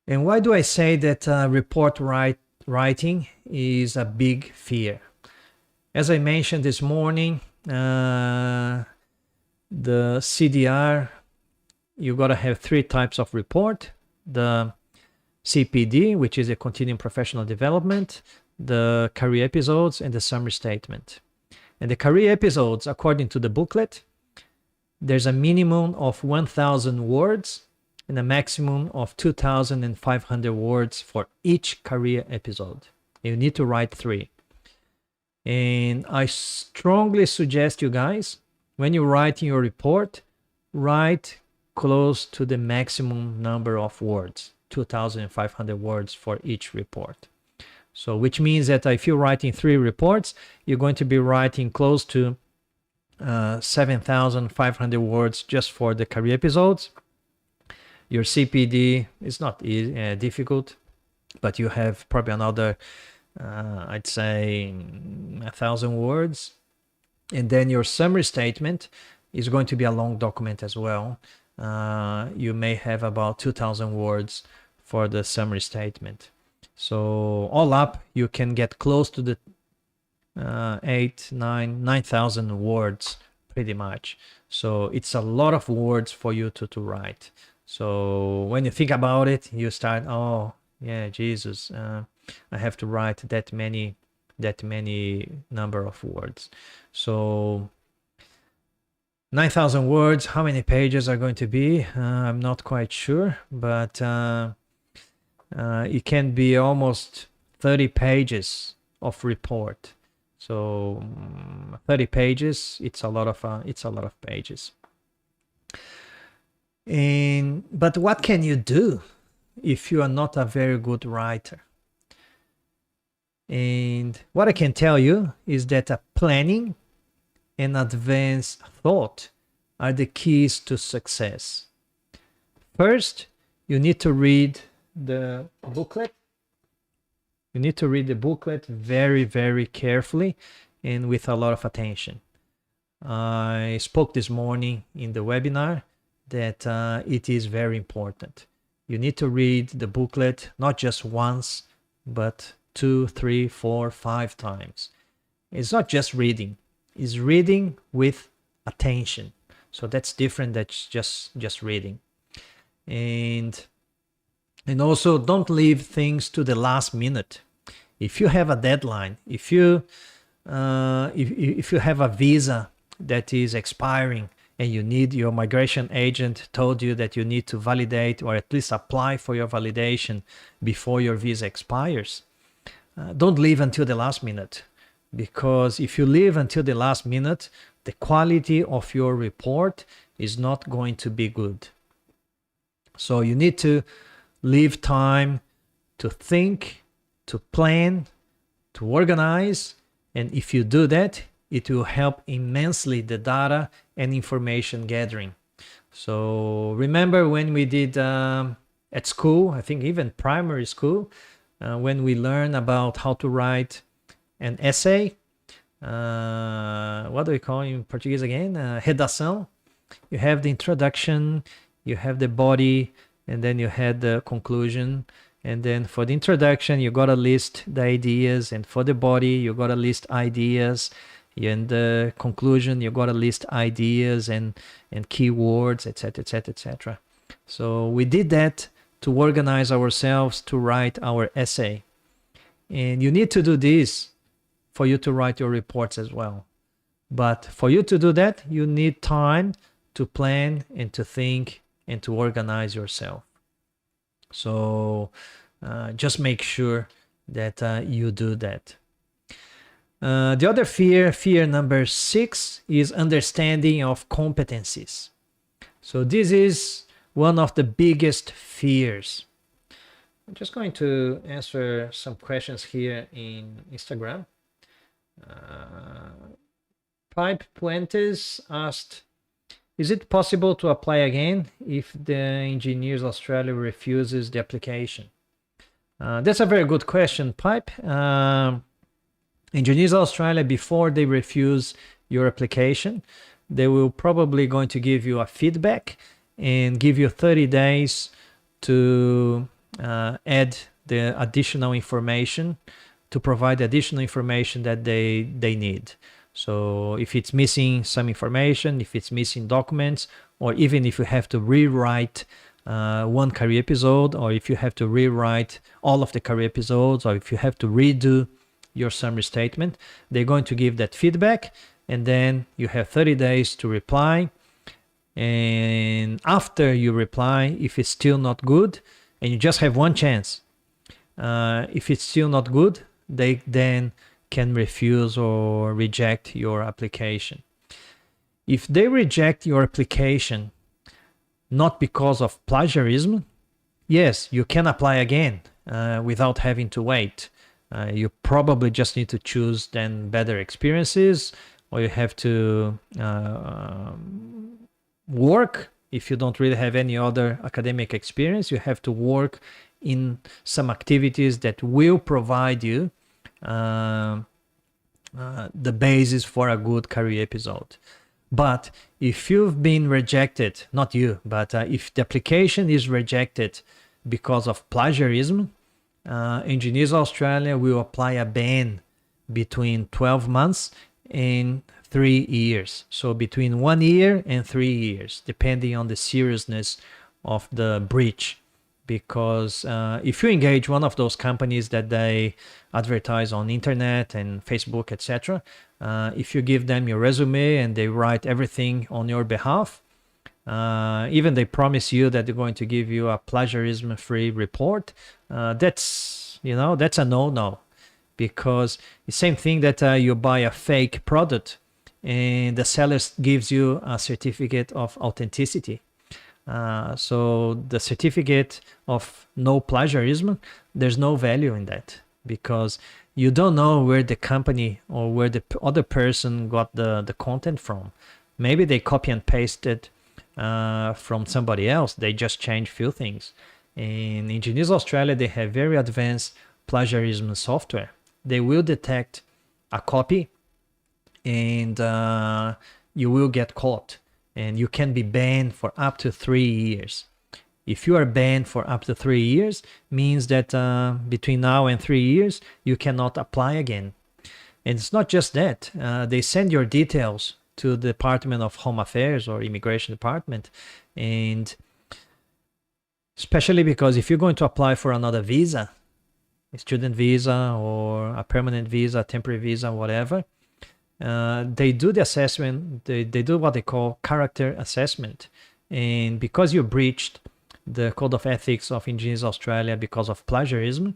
And why do I say that report writing is a big fear? As I mentioned this morning, the CDR, you got to have 3 types of report. The CPD, which is a continuing professional development, the career episodes, and the summary statement. And the career episodes, according to the booklet, there's a minimum of 1,000 words and a maximum of 2,500 words for each career episode. You need to write 3. And I strongly suggest you guys, when you're writing your report, write close to the maximum number of words, 2,500 words for each report. So which means that if you're writing 3 reports, you're going to be writing close to 7,500 words just for the career episodes. Your CPD is not easy, difficult, but you have probably another, I'd say, 1,000 words. And then your summary statement is going to be a long document as well. You may have about 2,000 words for the summary statement. So all up, you can get close to the 9,000 words pretty much. So it's a lot of words for you to write. So when you think about it, you start, oh yeah, Jesus, I have to write that many number of words. So 9,000 words, how many pages are going to be? I'm not quite sure, but it can be almost 30 pages of report. So 30 pages, it's a lot of pages. But what can you do if you are not a very good writer? And what I can tell you is that planning and advanced thought are the keys to success. First, you need to read the booklet. You need to read the booklet very, very carefully and with a lot of attention. I spoke this morning in the webinar that it is very important. You need to read the booklet not just once, but 2, 3, 4, 5 times. It's not just reading. It's reading with attention. So that's different than just reading. And also don't leave things to the last minute. If you have a deadline, if you have a visa that is expiring and you need, your migration agent told you that you need to validate or at least apply for your validation before your visa expires, don't leave until the last minute, because if you leave until the last minute, the quality of your report is not going to be good. So you need to leave time to think, to plan, to organize, and if you do that, it will help immensely the data and information gathering. So remember when we did at school, I think even primary school, when we learn about how to write an essay, what do we call it in Portuguese again? Redação. You have the introduction, you have the body, and then you had the conclusion. And then for the introduction, you got to list the ideas, and for the body, you got to list ideas. In the conclusion, you got to list ideas and keywords, etc., etc., etc. So we did that to organize ourselves to write our essay. And you need to do this for you to write your reports as well. But for you to do that, you need time to plan and to think and to organize yourself. So just make sure that you do that. The other fear number 6, is understanding of competencies. So this is one of the biggest fears. I'm just going to answer some questions here in Instagram. Pipe Puentes asked, is it possible to apply again if the Engineers Australia refuses the application? That's a very good question, Pipe. Engineers Australia, before they refuse your application, they will probably going to give you a feedback and give you 30 days to add the additional information, to provide additional information that they need. So if it's missing some information, if it's missing documents, or even if you have to rewrite one career episode, or if you have to rewrite all of the career episodes, or if you have to redo your summary statement, they're going to give that feedback, and then you have 30 days to reply. And after you reply, if it's still not good, and you just have one chance, if it's still not good, they then can refuse or reject your application. If they reject your application not because of plagiarism, yes, you can apply again without having to wait. You probably just need to choose then better experiences, or you have to work. If you don't really have any other academic experience, you have to work in some activities that will provide you the basis for a good career episode. But if you've been rejected, not you, but if the application is rejected because of plagiarism, Engineers Australia will apply a ban between 12 months and 3 years. So between 1 year and 3 years, depending on the seriousness of the breach. Because if you engage one of those companies that they advertise on internet and Facebook, etc., if you give them your resume and they write everything on your behalf, even they promise you that they're going to give you a plagiarism-free report, that's a no-no. Because the same thing that you buy a fake product and the seller gives you a certificate of authenticity. So the certificate of no plagiarism, there's no value in that, because you don't know where the company or where the other person got the content from. Maybe they copy and pasted from somebody else. They just change few things. In Engineers Australia, they have very advanced plagiarism software. They will detect a copy and you will get caught. And you can be banned for up to 3 years. If you are banned for up to 3 years, means that between now and 3 years, you cannot apply again. And it's not just that. They send your details to the Department of Home Affairs or Immigration Department. And especially because if you're going to apply for another visa, a student visa or a permanent visa, temporary visa, whatever, they do the assessment, they do what they call character assessment. And because you breached the Code of Ethics of Engineers Australia because of plagiarism,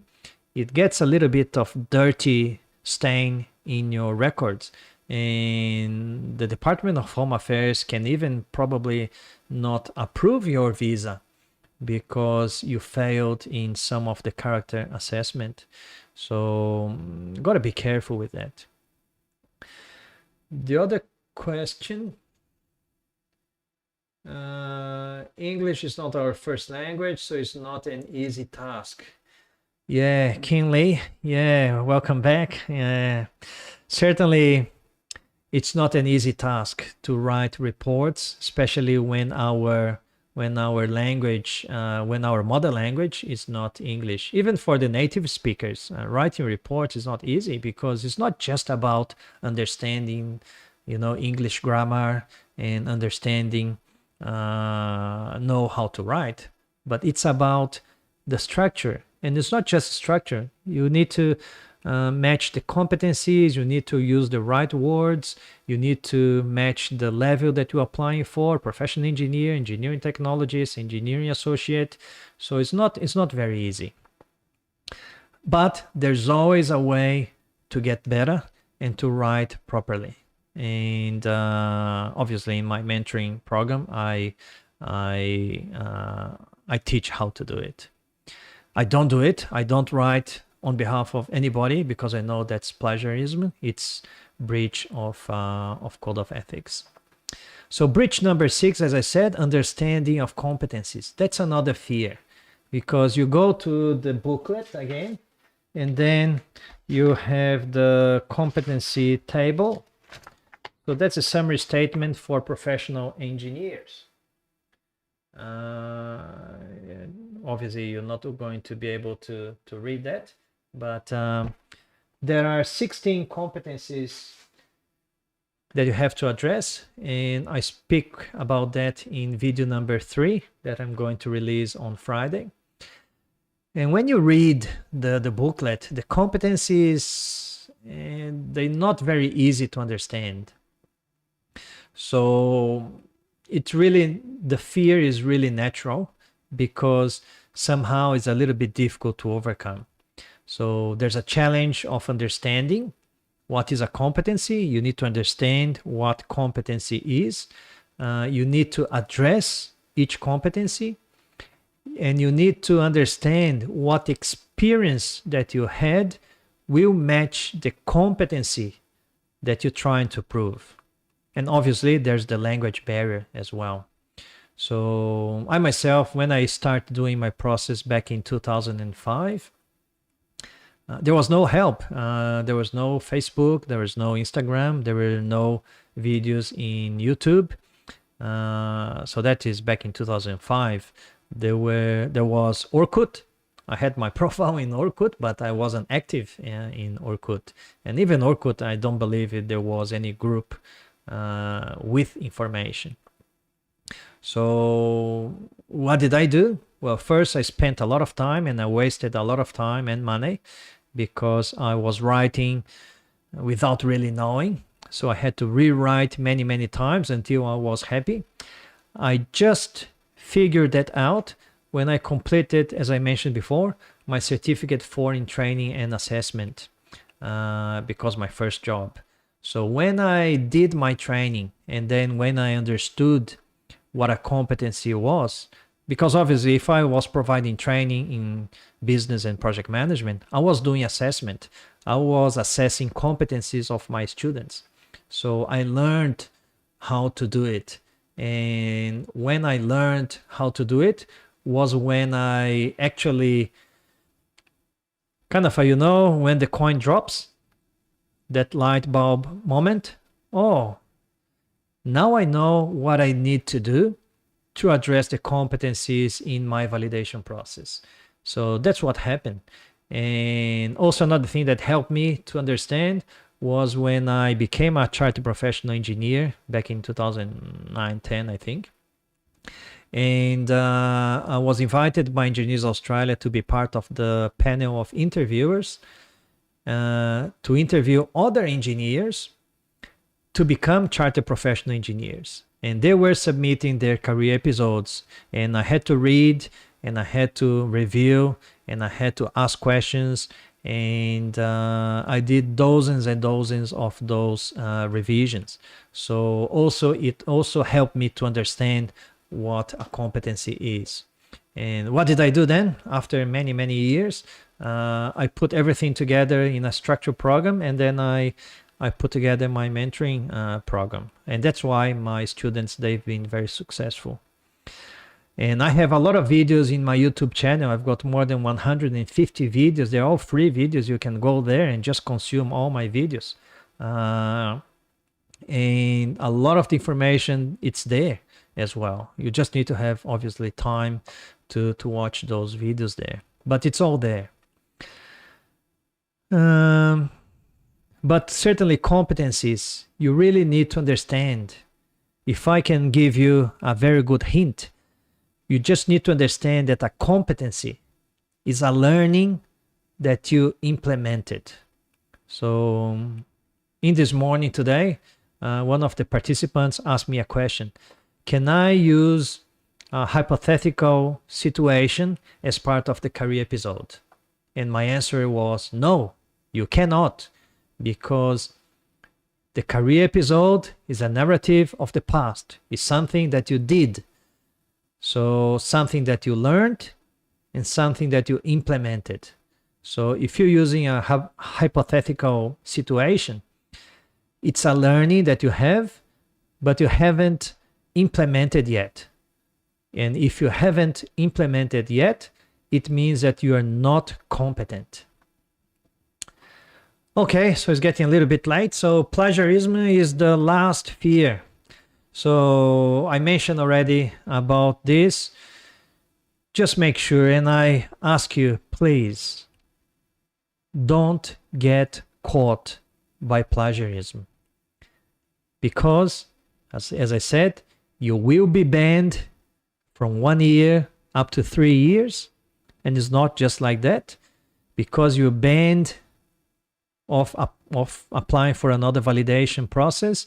it gets a little bit of dirty stain in your records. And the Department of Home Affairs can even probably not approve your visa because you failed in some of the character assessment. So gotta be careful with that. The other question, English is not our first language, so it's not an easy task. Yeah, Kinley, yeah, welcome back. Certainly, it's not an easy task to write reports, especially when our language, when our mother language is not English. Even for the native speakers, writing reports is not easy because it's not just about understanding, English grammar and understanding, know how to write, but it's about the structure. And it's not just structure. You need to match the competencies, you need to use the right words, you need to match the level that you're applying for, professional engineer, engineering technologist, engineering associate. So it's not very easy. But there's always a way to get better and to write properly. And obviously in my mentoring program, I teach how to do it. I don't do it. I don't write on behalf of anybody because I know that's plagiarism. It's breach of code of ethics. So breach number 6, as I said, understanding of competencies. That's another fear, because you go to the booklet again, and then you have the competency table. So that's a summary statement for professional engineers. Obviously, you're not going to be able to read that, but there are 16 competencies that you have to address, and I speak about that in video number 3 that I'm going to release on Friday. And when you read the booklet, the competencies, they're not very easy to understand. So the fear is really natural, because somehow it's a little bit difficult to overcome. So there's a challenge of understanding what is a competency. You need to understand what competency is. You need to address each competency, and you need to understand what experience that you had will match the competency that you're trying to prove. And obviously there's the language barrier as well. So I myself, when I started doing my process back in 2005, there was no help. There was no Facebook, there was no Instagram, there were no videos in YouTube. So that is back in 2005. There was Orkut. I had my profile in Orkut, but I wasn't active in Orkut. And even Orkut, I don't believe there was any group with information. So what did I do? Well, first I spent a lot of time, and I wasted a lot of time and money because I was writing without really knowing. So I had to rewrite many times until I was happy. I just figured that out when I completed, as I mentioned before, my certificate in training and assessment, because my first job. So when I did my training, and then when I understood what a competency was, because obviously if I was providing training in business and project management, I was doing assessment. I was assessing competencies of my students. So I learned how to do it. And when I learned how to do it was when I actually kind of, when the coin drops, that light bulb moment. Oh, now I know what I need to do to address the competencies in my validation process. So that's what happened. And also another thing that helped me to understand was when I became a chartered professional engineer back in 2009-10, I think. And I was invited by Engineers Australia to be part of the panel of interviewers to interview other engineers to become chartered professional engineers. And they were submitting their career episodes, and I had to read, and I had to review, and I had to ask questions, and I did dozens and dozens of those revisions. So it also helped me to understand what a competency is. And what did I do then? After many years, I put everything together in a structured program, and then I put together my mentoring program. And that's why my students, they've been very successful. And I have a lot of videos in my YouTube channel. I've got more than 150 videos. They're all free videos. You can go there and just consume all my videos. And a lot of the information, it's there as well. You just need to have, obviously, time to watch those videos there. But it's all there. But certainly competencies, you really need to understand. If I can give you a very good hint, you just need to understand that a competency is a learning that you implemented. So in this morning today, one of the participants asked me a question. Can I use a hypothetical situation as part of the career episode? And my answer was no, you cannot, because the career episode is a narrative of the past. It's something that you did. So something that you learned and something that you implemented. So if you're using a hypothetical situation, it's a learning that you have, but you haven't implemented yet. And if you haven't implemented yet, it means that you are not competent. Okay, so it's getting a little bit late. So plagiarism is the last fear. So I mentioned already about this. Just make sure, and I ask you, please, don't get caught by plagiarism. Because, as I said, you will be banned from 1 year up to 3 years. And it's not just like that. Because you're banned of applying for another validation process,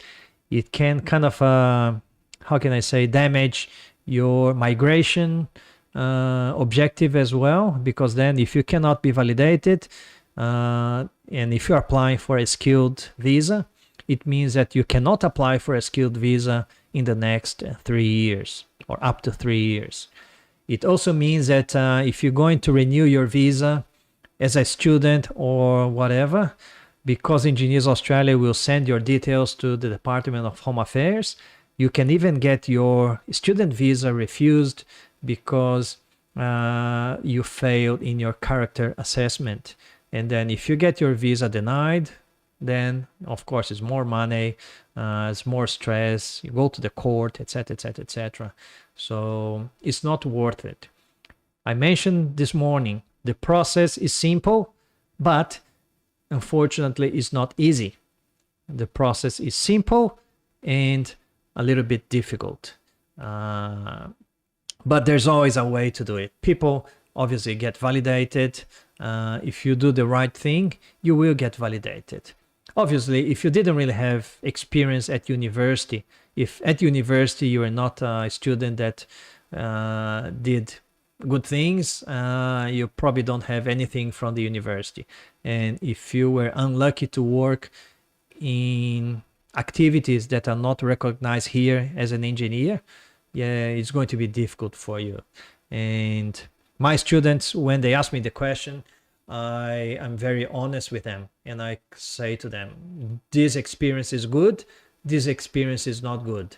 it can kind of, how can I say, damage your migration objective as well. Because then if you cannot be validated, and if you're applying for a skilled visa, it means that you cannot apply for a skilled visa in the next 3 years or up to 3 years. It also means that if you're going to renew your visa as a student or whatever, because Engineers Australia will send your details to the Department of Home Affairs, you can even get your student visa refused because you failed in your character assessment. And then if you get your visa denied, then of course it's more money, it's more stress, you go to the court, etc, etc, etc. So it's not worth it. I mentioned this morning, the process is simple, but unfortunately it's not easy. The process is simple and a little bit difficult. But there's always a way to do it. People obviously get validated. If you do the right thing, you will get validated. Obviously, if you didn't really have experience at university, if at university you are not a student that did good things, you probably don't have anything from the university. And if you were unlucky to work in activities that are not recognized here as an engineer, yeah, it's going to be difficult for you. And my students, when they ask me the question, I am very honest with them, and I say to them, this experience is good, this experience is not good.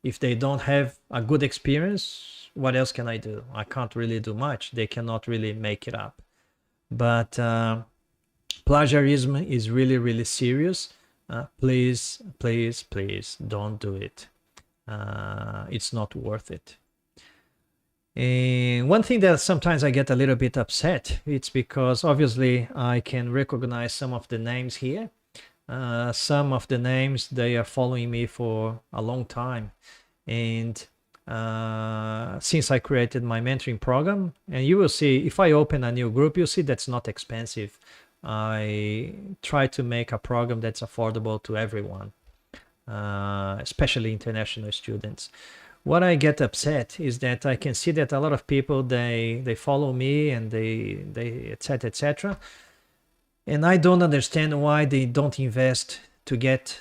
If they don't have a good experience, what else can I do? I can't really do much. They cannot really make it up. But plagiarism is really, really serious. Please, please, please don't do it. It's not worth it. And one thing that sometimes I get a little bit upset, it's because obviously I can recognize some of the names here. Some of the names, they are following me for a long time. And since I created my mentoring program, and you will see, if I open a new group, you'll see that's not expensive. I try to make a program that's affordable to everyone, especially international students. What I get upset is that I can see that a lot of people, they follow me and they etc, etc. And I don't understand why they don't invest to get,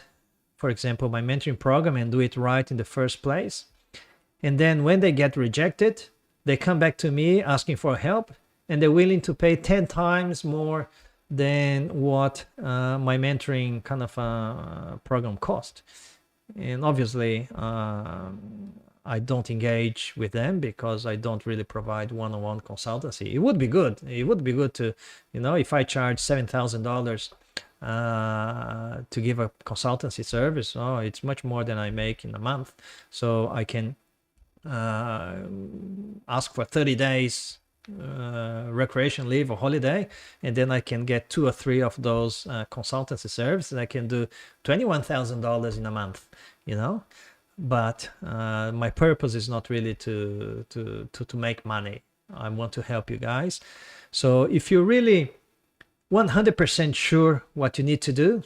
for example, my mentoring program and do it right in the first place. And then when they get rejected, they come back to me asking for help, and they're willing to pay 10 times more than what my mentoring kind of program cost. And obviously, I don't engage with them because I don't really provide one-on-one consultancy. It would be good. It would be good to, if I charge $7,000 to give a consultancy service, it's much more than I make in a month. So I can ask for 30 days recreation leave or holiday, and then I can get 2 or 3 of those consultancy services, and I can do $21,000 in a month, But my purpose is not really to make money. I want to help you guys. So if you're really 100% sure what you need to do,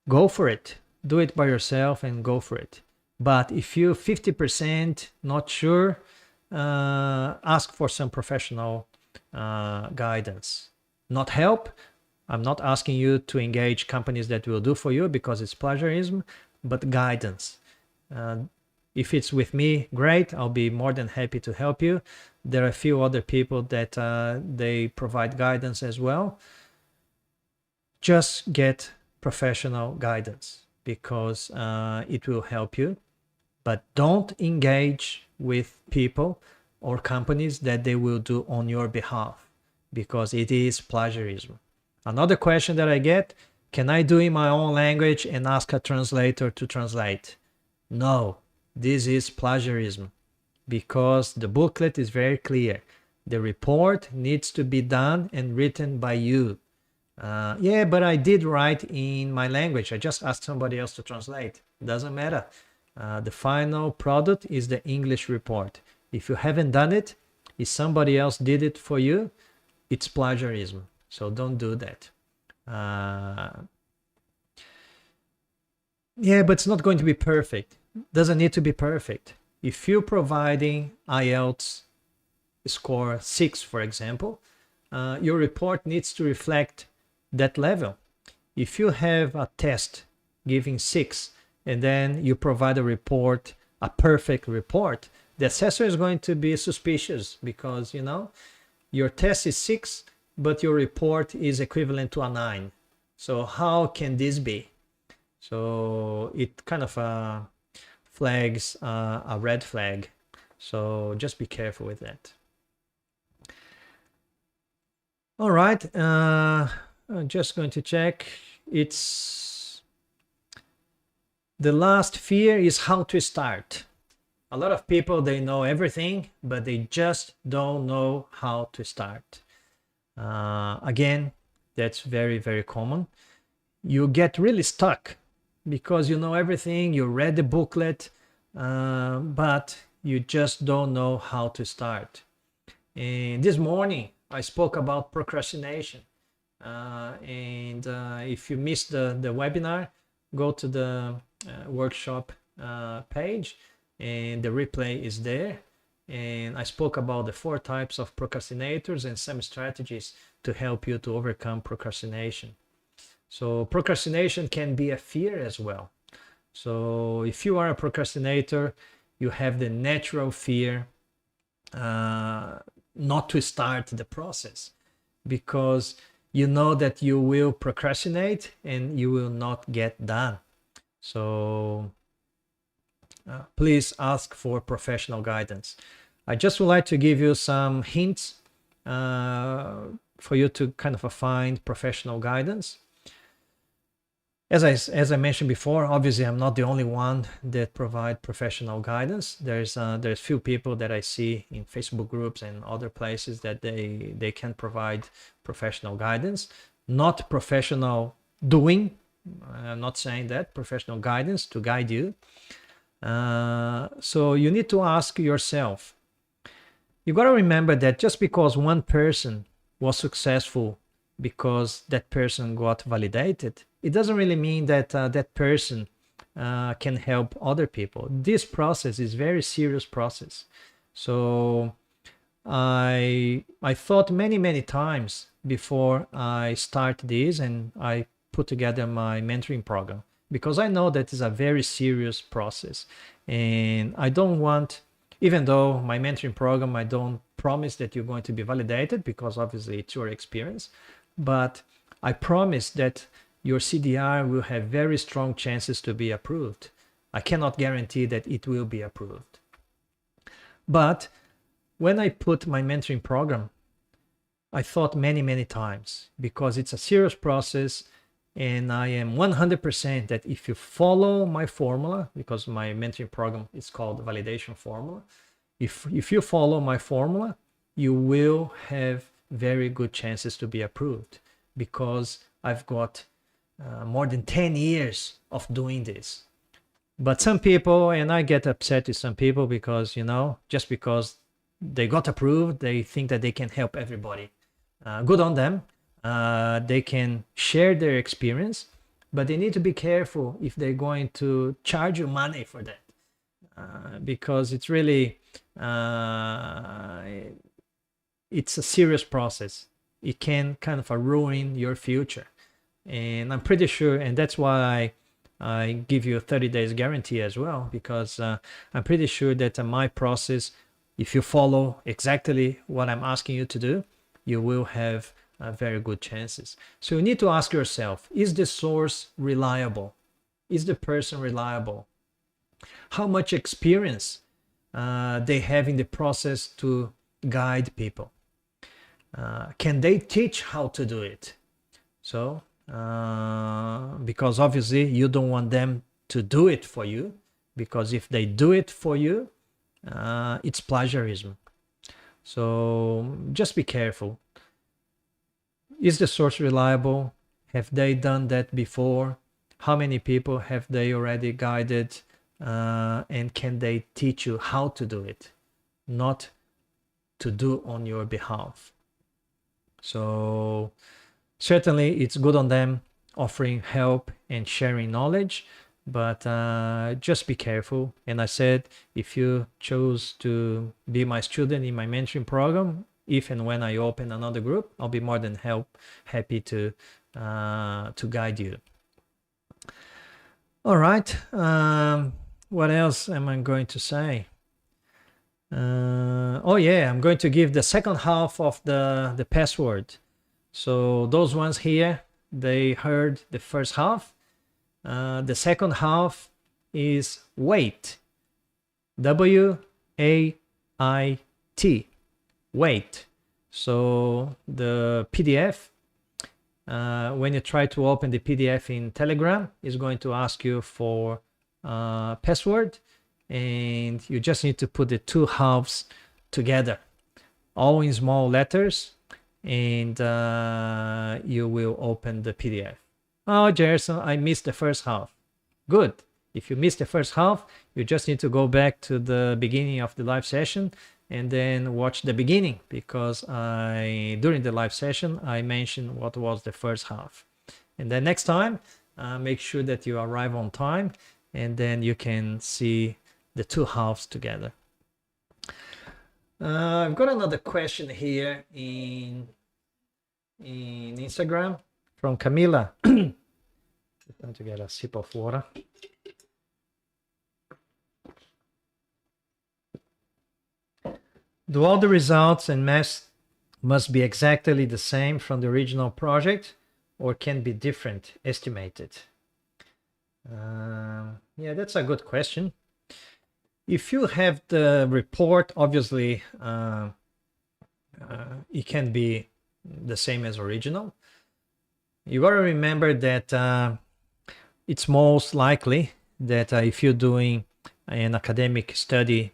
go for it. Do it by yourself and go for it. But if you're 50% not sure, ask for some professional guidance. Not help. I'm not asking you to engage companies that will do for you because it's plagiarism, but guidance. If it's with me, great. I'll be more than happy to help you. There are a few other people that they provide guidance as well. Just get professional guidance because it will help you. But don't engage with people or companies that they will do on your behalf because it is plagiarism. Another question that I get, can I do in my own language and ask a translator to translate? No, this is plagiarism because the booklet is very clear. The report needs to be done and written by you. Yeah, but I did write in my language. I just asked somebody else to translate. Doesn't matter. The final product is the English report. If you haven't done it, if somebody else did it for you, it's plagiarism. So don't do that. Yeah, but it's not going to be perfect. Doesn't need to be perfect. If you're providing IELTS score 6, for example, your report needs to reflect that level. If you have a test giving 6 and then you provide a report, a perfect report, the assessor is going to be suspicious because, you know, your test is 6, but your report is equivalent to a 9. So how can this be? So it kind of flags a red flag. So just be careful with that. All right, I'm just going to check. It's the last fear is how to start. A lot of people, they know everything, but they just don't know how to start. Again, that's very, very common. You get really stuck because you know everything, you read the booklet, but you just don't know how to start. And this morning, I spoke about procrastination. If you missed the webinar, go to the workshop page and the replay is there. And I spoke about the 4 types of procrastinators and some strategies to help you to overcome procrastination. So procrastination can be a fear as well. So if you are a procrastinator, you have the natural fear not to start the process because you know that you will procrastinate and you will not get done. So please ask for professional guidance. I just would like to give you some hints for you to kind of find professional guidance. As I mentioned before, obviously I'm not the only one that provide professional guidance. There's few people that I see in Facebook groups and other places that they can provide professional guidance, not professional doing. I'm not saying that, professional guidance to guide you. So you need to ask yourself. You got to remember that just because one person was successful because that person got validated, it doesn't really mean that that person can help other people. This process is very serious process. So I thought many times before I start this and I put together my mentoring program because I know that is a very serious process and I don't want, even though my mentoring program, I don't promise that you're going to be validated because obviously it's your experience, but I promise that your CDR will have very strong chances to be approved. I cannot guarantee that it will be approved. But when I put my mentoring program, I thought many times because it's a serious process and I am 100% that if you follow my formula, because my mentoring program is called Validation Formula, if you follow my formula, you will have very good chances to be approved because I've got more than 10 years of doing this. But some people, and I get upset with some people because, you know, just because they got approved. They think that they can help everybody. Good on them. They can share their experience, but they need to be careful if they're going to charge you money for that, because it's really it's a serious process. It can kind of ruin your future, and I'm pretty sure, and that's why I give you a 30 days guarantee as well, because I'm pretty sure that my process, if you follow exactly what I'm asking you to do, you will have very good chances. So you need to ask yourself, is the source reliable? Is the person reliable? How much experience they have in the process to guide people? Can they teach how to do it? So, because obviously you don't want them to do it for you, because if they do it for you, it's plagiarism. So just be careful. Is the source reliable? Have they done that before? How many people have they already guided? And can they teach you how to do it, not to do on your behalf? So certainly it's good on them offering help and sharing knowledge, but just be careful. And I said, if you chose to be my student in my mentoring program, if and when I open another group, I'll be more than happy to guide you. All right. What else am I going to say? Oh yeah, I'm going to give the second half of the password. So those ones here, they heard the first half. The second half is wait. W-A-I-T. Wait. So the PDF, when you try to open the PDF in Telegram, is going to ask you for password, and you just need to put the two halves together, all in small letters, and you will open the PDF. Oh, Gerson, I missed the first half. Good. If you missed the first half, you just need to go back to the beginning of the live session and then watch the beginning, because during the live session I mentioned what was the first half. And then next time, make sure that you arrive on time, and then you can see the two halves together. I've got another question here in Instagram from Camila. I'm going to get a sip of water. Do all the results and maths must be exactly the same from the original project, or can be different, estimated? Yeah, that's a good question. If you have the report, obviously it can be the same as original. You gotta remember that it's most likely that if you're doing an academic study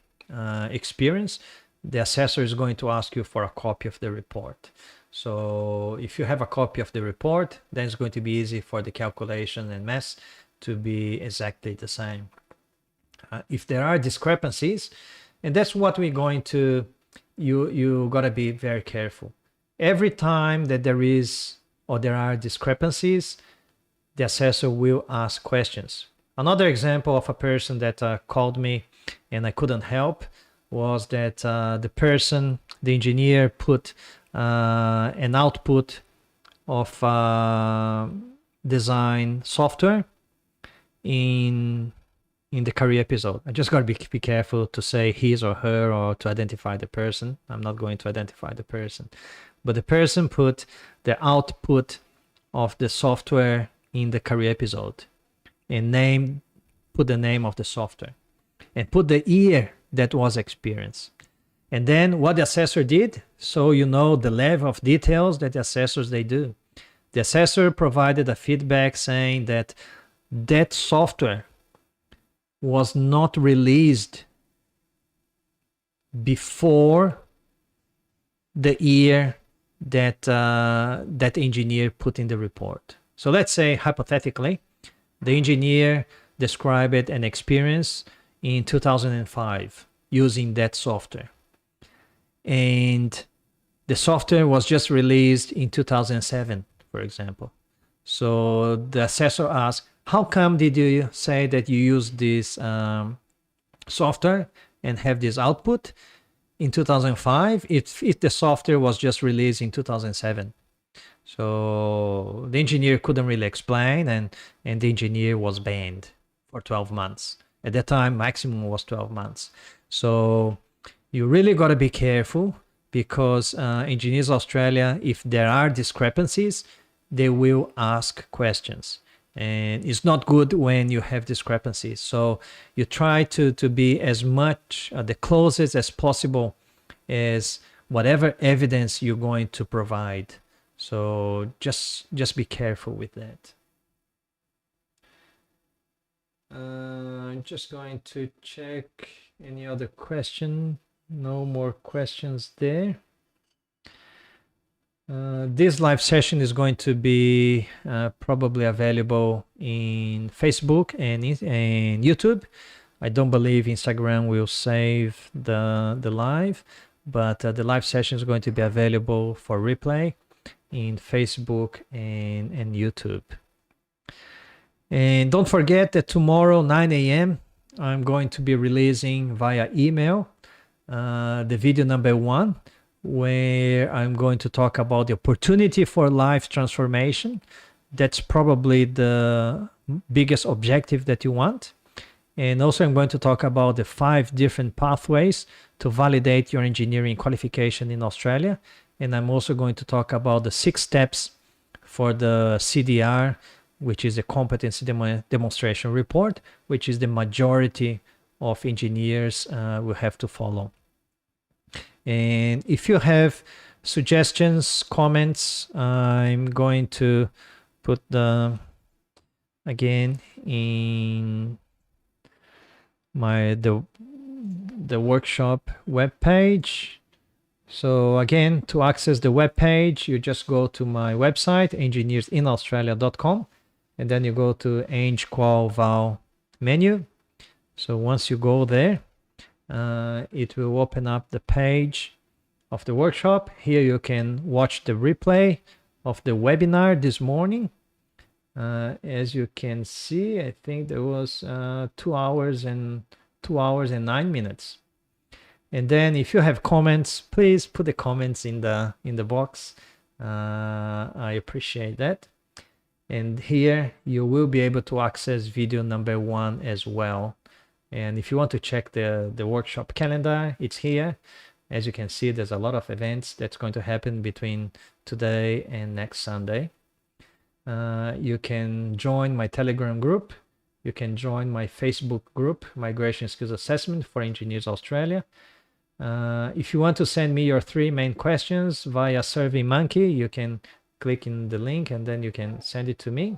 experience, the assessor is going to ask you for a copy of the report. So if you have a copy of the report, then it's going to be easy for the calculation and maths to be exactly the same. If there are discrepancies, and that's what we're going to, you got to be very careful. Every time that there are discrepancies, the assessor will ask questions. Another example of a person that called me and I couldn't help was that the engineer put an output of design software in the career episode. I just got to be careful to say his or her, or to identify the person. I'm not going to identify the person. But the person put the output of the software in the career episode, and put the name of the software, and put the year that was experienced. And then what the assessor did, so you know the level of details that the assessors they do. The assessor provided a feedback saying that that software was not released before the year that that engineer put in the report. So let's say hypothetically, the engineer described an experience in 2005 using that software. and the software was just released in 2007, for example. So the assessor asks, how come did you say that you use this software and have this output in 2005 if the software was just released in 2007? So the engineer couldn't really explain, and the engineer was banned for 12 months. At that time, maximum was 12 months. So you really got to be careful, because Engineers Australia, if there are discrepancies, they will ask questions. And it's not good when you have discrepancies. So you try to be as much, the closest as possible as whatever evidence you're going to provide. So just be careful with that. I'm just going to check any other question. No more questions there. This live session is going to be probably available in Facebook and YouTube. I don't believe Instagram will save the live, but the live session is going to be available for replay in Facebook and YouTube. And don't forget that tomorrow 9 a.m. I'm going to be releasing via email the video number 1, where I'm going to talk about the opportunity for life transformation. That's probably the biggest objective that you want. And also I'm going to talk about the 5 different pathways to validate your engineering qualification in Australia. And I'm also going to talk about the 6 steps for the CDR, which is a competency demonstration report, which is the majority of engineers will have to follow. And if you have suggestions, comments, I'm going to put the, again, in the workshop webpage. So again, to access the webpage, you just go to my website, engineersinaustralia.com, and then you go to Eng Qual Val menu. So once you go there, it will open up the page of the workshop. Here you can watch the replay of the webinar this morning. As you can see, I think there was 2 hours and 9 minutes. And then if you have comments, please put the comments in the box. I appreciate that. And here you will be able to access video number 1 as well. And if you want to check the workshop calendar, it's here. As you can see, there's a lot of events that's going to happen between today and next Sunday. You can join my Telegram group. You can join my Facebook group, Migration Skills Assessment for Engineers Australia. If you want to send me your 3 main questions via SurveyMonkey, you can click in the link and then you can send it to me.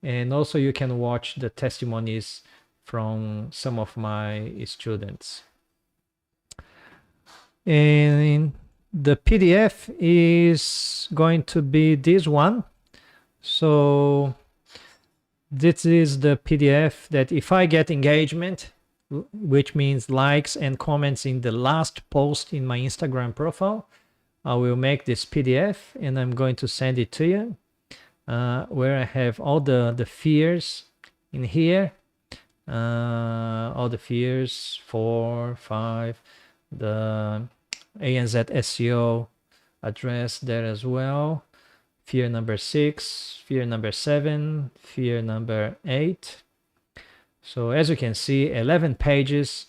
And also you can watch the testimonies from some of my students. And the PDF is going to be this one. So this is the PDF that if I get engagement, which means likes and comments in the last post in my Instagram profile, I will make this PDF and I'm going to send it to you, where I have all the fears in here. All the fears, 4, 5, the ANZ SEO address there as well. Fear number 6, fear number 7, fear number 8. So as you can see, 11 pages.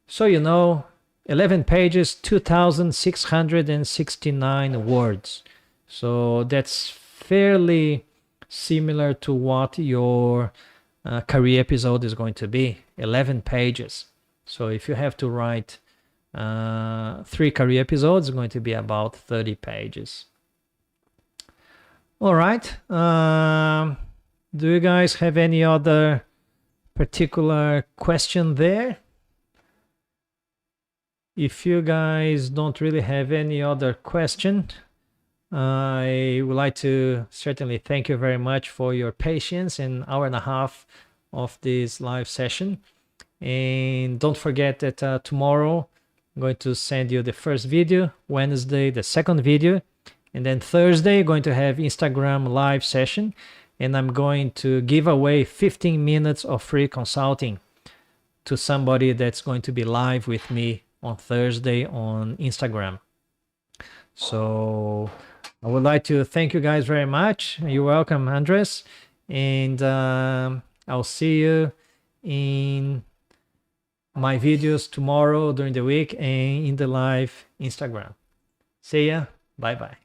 So 11 pages, 2,669 words. So that's fairly similar to what your career episode is going to be, 11 pages. So if you have to write 3 career episodes, it's going to be about 30 pages. All right. Do you guys have any other particular question there? If you guys don't really have any other question, I would like to certainly thank you very much for your patience in 1.5 hours of this live session. And don't forget that tomorrow I'm going to send you the first video, Wednesday the second video, and then Thursday going to have Instagram live session, and I'm going to give away 15 minutes of free consulting to somebody that's going to be live with me on Thursday on Instagram. So I would like to thank you guys very much. You're welcome, Andres, and I'll see you in my videos tomorrow during the week and in the live Instagram. See ya. Bye bye.